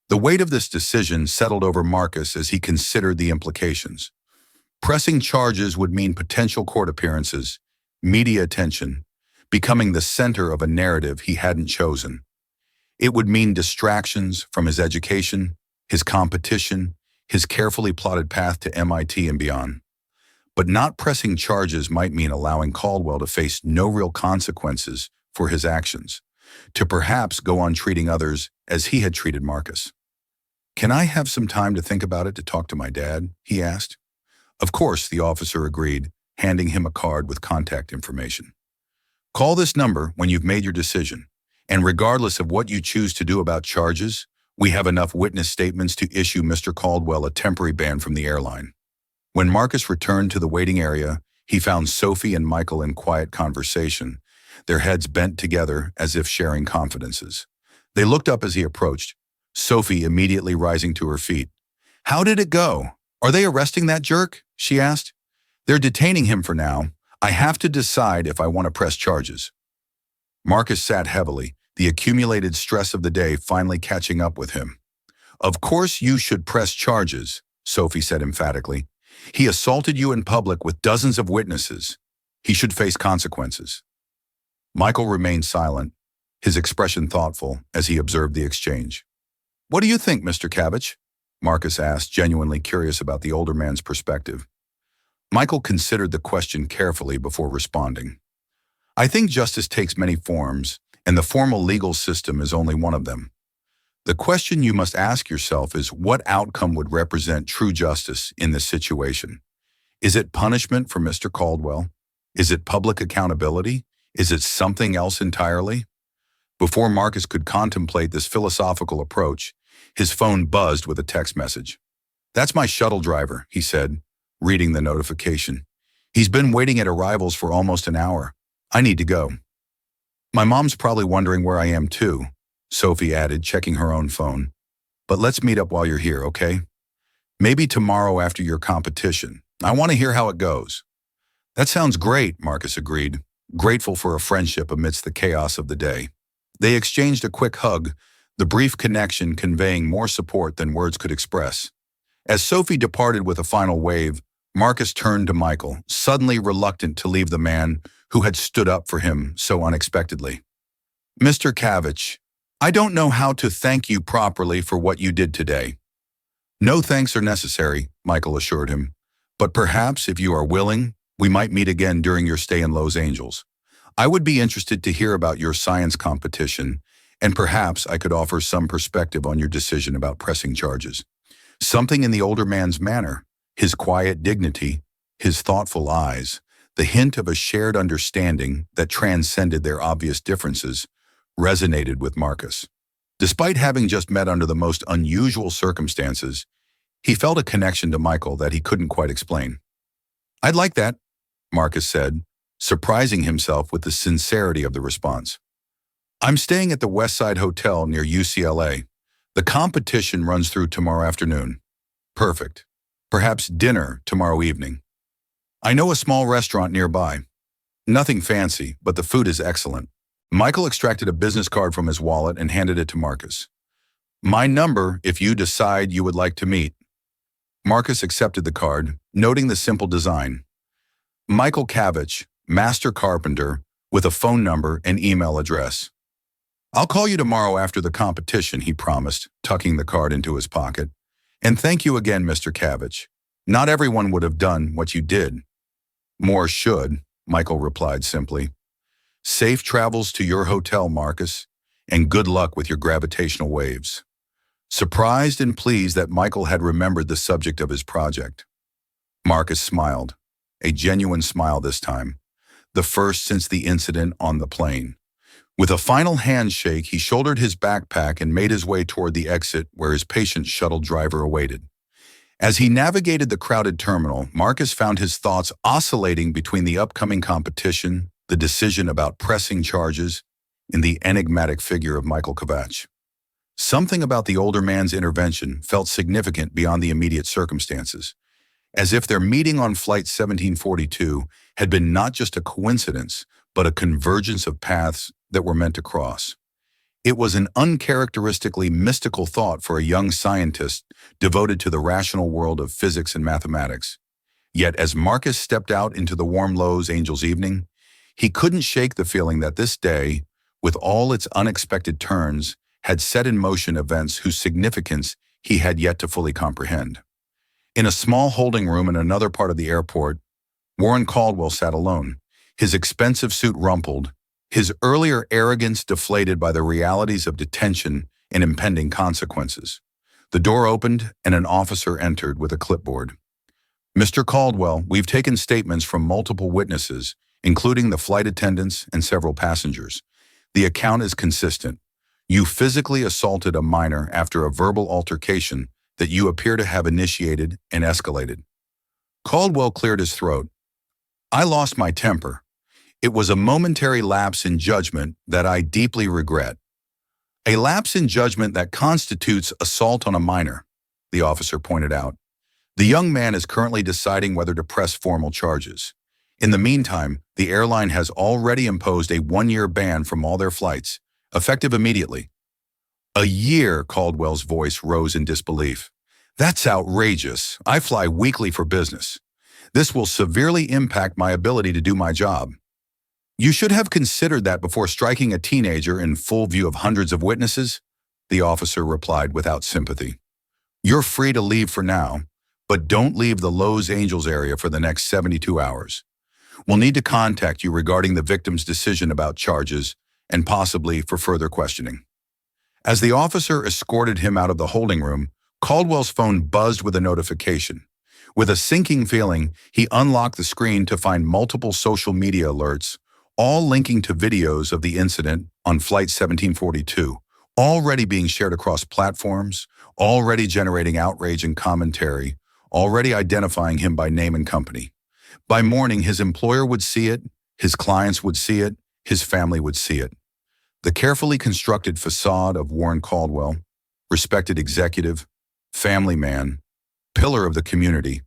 The weight of this decision settled over Marcus as he considered the implications. Pressing charges would mean potential court appearances, media attention, becoming the center of a narrative he hadn't chosen. It would mean distractions from his education, his competition, his carefully plotted path to MIT and beyond. But not pressing charges might mean allowing Caldwell to face no real consequences for his actions, to perhaps go on treating others as he had treated Marcus. Can I have some time to think about it to talk to my dad? He asked. Of course, the officer agreed, handing him a card with contact information. Call this number when you've made your decision, and regardless of what you choose to do about charges, we have enough witness statements to issue Mr. Caldwell a temporary ban from the airline. When Marcus returned to the waiting area, he found Sophie and Michael in quiet conversation, their heads bent together as if sharing confidences. They looked up as he approached, Sophie immediately rising to her feet. How did it go? Are they arresting that jerk? She asked. They're detaining him for now. I have to decide if I want to press charges. Marcus sat heavily, the accumulated stress of the day finally catching up with him. Of course you should press charges, Sophie said emphatically. He assaulted you in public with dozens of witnesses. He should face consequences. Michael remained silent, his expression thoughtful as he observed the exchange. What do you think, Mr. Kavich? Marcus asked, genuinely curious about the older man's perspective. Michael considered the question carefully before responding. I think justice takes many forms, and the formal legal system is only one of them. The question you must ask yourself is what outcome would represent true justice in this situation? Is it punishment for Mr. Caldwell? Is it public accountability? Is it something else entirely? Before Marcus could contemplate this philosophical approach, his phone buzzed with a text message. "That's my shuttle driver," he said, reading the notification. "He's been waiting at arrivals for almost an hour. I need to go." "My mom's probably wondering where I am too," Sophie added, checking her own phone. "But let's meet up while you're here, okay? Maybe tomorrow after your competition. I want to hear how it goes." "That sounds great," Marcus agreed, grateful for a friendship amidst the chaos of the day. They exchanged a quick hug, the brief connection conveying more support than words could express. As Sophie departed with a final wave, Marcus turned to Michael, suddenly reluctant to leave the man who had stood up for him so unexpectedly. "Mr. Kavich, I don't know how to thank you properly for what you did today." "No thanks are necessary," Michael assured him. "But perhaps, if you are willing, we might meet again during your stay in Los Angeles. I would be interested to hear about your science competition, and perhaps I could offer some perspective on your decision about pressing charges." Something in the older man's manner, his quiet dignity, his thoughtful eyes, the hint of a shared understanding that transcended their obvious differences, resonated with Marcus. Despite having just met under the most unusual circumstances, he felt a connection to Michael that he couldn't quite explain. "I'd like that," Marcus said, surprising himself with the sincerity of the response. "I'm staying at the Westside Hotel near UCLA. The competition runs through tomorrow afternoon." "Perfect. Perhaps dinner tomorrow evening." "I know a small restaurant nearby. Nothing fancy, but the food is excellent." Michael extracted a business card from his wallet and handed it to Marcus. "My number if you decide you would like to meet." Marcus accepted the card, noting the simple design. Michael Kavich, Master Carpenter, with a phone number and email address. "I'll call you tomorrow after the competition," he promised, tucking the card into his pocket. "And thank you again, Mr. Kavich. Not everyone would have done what you did." "More should," Michael replied simply. "Safe travels to your hotel, Marcus, and good luck with your gravitational waves." Surprised and pleased that Michael had remembered the subject of his project, Marcus smiled, a genuine smile this time, the first since the incident on the plane. With a final handshake, he shouldered his backpack and made his way toward the exit where his patient shuttle driver awaited. As he navigated the crowded terminal, Marcus found his thoughts oscillating between the upcoming competition, the decision about pressing charges, and the enigmatic figure of Michael Kavich. Something about the older man's intervention felt significant beyond the immediate circumstances, as if their meeting on Flight 1742 had been not just a coincidence, but a convergence of paths that were meant to cross. It was an uncharacteristically mystical thought for a young scientist devoted to the rational world of physics and mathematics. Yet as Marcus stepped out into the warm Los Angeles evening, he couldn't shake the feeling that this day, with all its unexpected turns, had set in motion events whose significance he had yet to fully comprehend. In a small holding room in another part of the airport, Warren Caldwell sat alone, his expensive suit rumpled, his earlier arrogance deflated by the realities of detention and impending consequences. The door opened and an officer entered with a clipboard. "Mr. Caldwell, we've taken statements from multiple witnesses, including the flight attendants and several passengers. The account is consistent. You physically assaulted a minor after a verbal altercation that you appear to have initiated and escalated." Caldwell cleared his throat. "I lost my temper. It was a momentary lapse in judgment that I deeply regret." "A lapse in judgment that constitutes assault on a minor," the officer pointed out. "The young man is currently deciding whether to press formal charges. In the meantime, the airline has already imposed a 1-year ban from all their flights, effective immediately." "A year," Caldwell's voice rose in disbelief. "That's outrageous. I fly weekly for business. This will severely impact my ability to do my job." "You should have considered that before striking a teenager in full view of hundreds of witnesses," the officer replied without sympathy. "You're free to leave for now, but don't leave the Los Angeles area for the next 72 hours. We'll need to contact you regarding the victim's decision about charges and possibly for further questioning." As the officer escorted him out of the holding room, Caldwell's phone buzzed with a notification. With a sinking feeling, he unlocked the screen to find multiple social media alerts, all linking to videos of the incident on Flight 1742, already being shared across platforms, already generating outrage and commentary, already identifying him by name and company. By morning, his employer would see it, his clients would see it, his family would see it. The carefully constructed facade of Warren Caldwell, respected executive, family man, pillar of the community,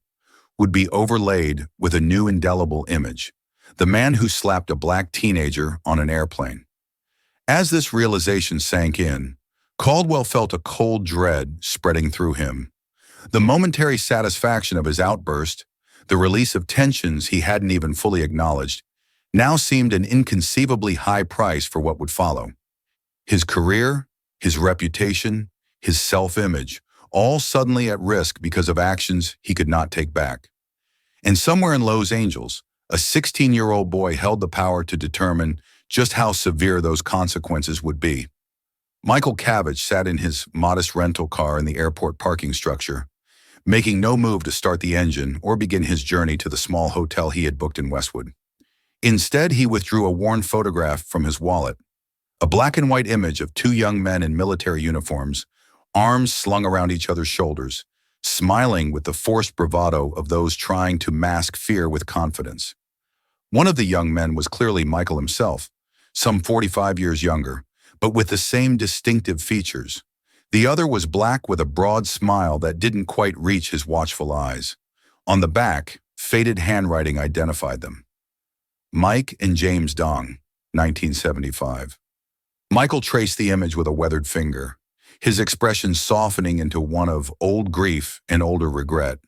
would be overlaid with a new indelible image, the man who slapped a black teenager on an airplane. As this realization sank in, Caldwell felt a cold dread spreading through him. The momentary satisfaction of his outburst, the release of tensions he hadn't even fully acknowledged, now seemed an inconceivably high price for what would follow. His career, his reputation, his self-image, all suddenly at risk because of actions he could not take back. And somewhere in Los Angeles, a 16-year-old boy held the power to determine just how severe those consequences would be. Michael Cabbage sat in his modest rental car in the airport parking structure, making no move to start the engine or begin his journey to the small hotel he had booked in Westwood. Instead, he withdrew a worn photograph from his wallet, a black and white image of two young men in military uniforms, arms slung around each other's shoulders, smiling with the forced bravado of those trying to mask fear with confidence. One of the young men was clearly Michael himself, some 45 years younger, but with the same distinctive features. The other was black with a broad smile that didn't quite reach his watchful eyes. On the back, faded handwriting identified them. Mike and James Dong, 1975. Michael traced the image with a weathered finger, his expression softening into one of old grief and older regret.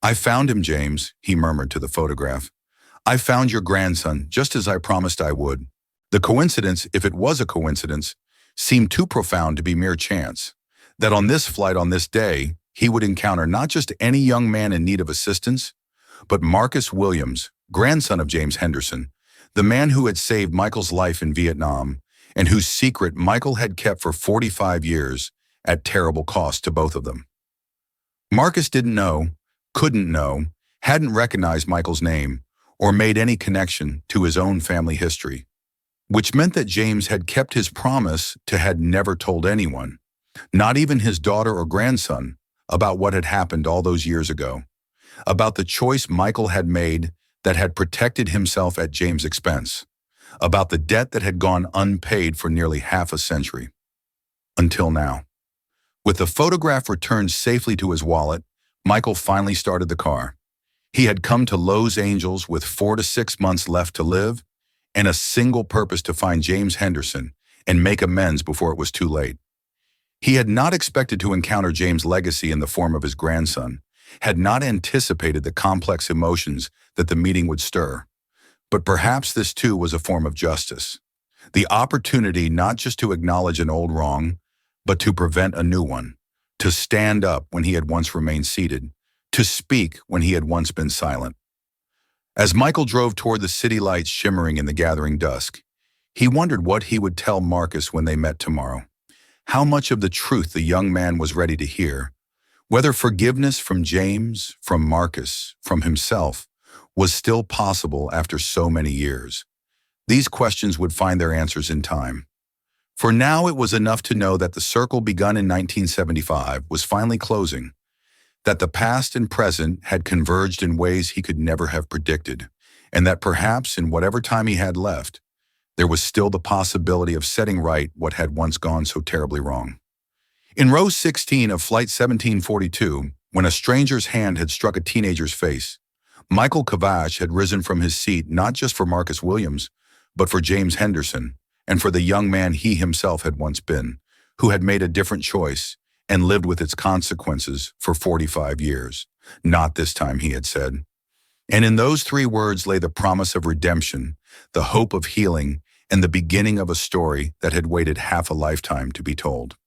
"I found him, James," he murmured to the photograph. "I found your grandson, just as I promised I would." The coincidence, if it was a coincidence, seemed too profound to be mere chance, that on this flight on this day, he would encounter not just any young man in need of assistance, but Marcus Williams, grandson of James Henderson, the man who had saved Michael's life in Vietnam, and whose secret Michael had kept for 45 years at terrible cost to both of them. Marcus didn't know, couldn't know, hadn't recognized Michael's name, or made any connection to his own family history, which meant that James had kept his promise to had never told anyone, not even his daughter or grandson, about what had happened all those years ago, about the choice Michael had made that had protected himself at James' expense, about the debt that had gone unpaid for nearly half a century. Until now. With the photograph returned safely to his wallet, Michael finally started the car. He had come to Los Angeles with 4 to 6 months left to live, and a single purpose to find James Henderson and make amends before it was too late. He had not expected to encounter James' legacy in the form of his grandson, had not anticipated the complex emotions that the meeting would stir. But perhaps this too was a form of justice. The opportunity not just to acknowledge an old wrong, but to prevent a new one, to stand up when he had once remained seated, to speak when he had once been silent. As Michael drove toward the city lights shimmering in the gathering dusk, he wondered what he would tell Marcus when they met tomorrow, how much of the truth the young man was ready to hear, whether forgiveness from James, from Marcus, from himself, was still possible after so many years. These questions would find their answers in time. For now, it was enough to know that the circle begun in 1975 was finally closing, that the past and present had converged in ways he could never have predicted, and that perhaps in whatever time he had left, there was still the possibility of setting right what had once gone so terribly wrong. In row 16 of Flight 1742, when a stranger's hand had struck a teenager's face, Michael Cabbage had risen from his seat not just for Marcus Williams, but for James Henderson, and for the young man he himself had once been, who had made a different choice and lived with its consequences for 45 years. "Not this time," he had said. And in those 3 words lay the promise of redemption, the hope of healing, and the beginning of a story that had waited half a lifetime to be told.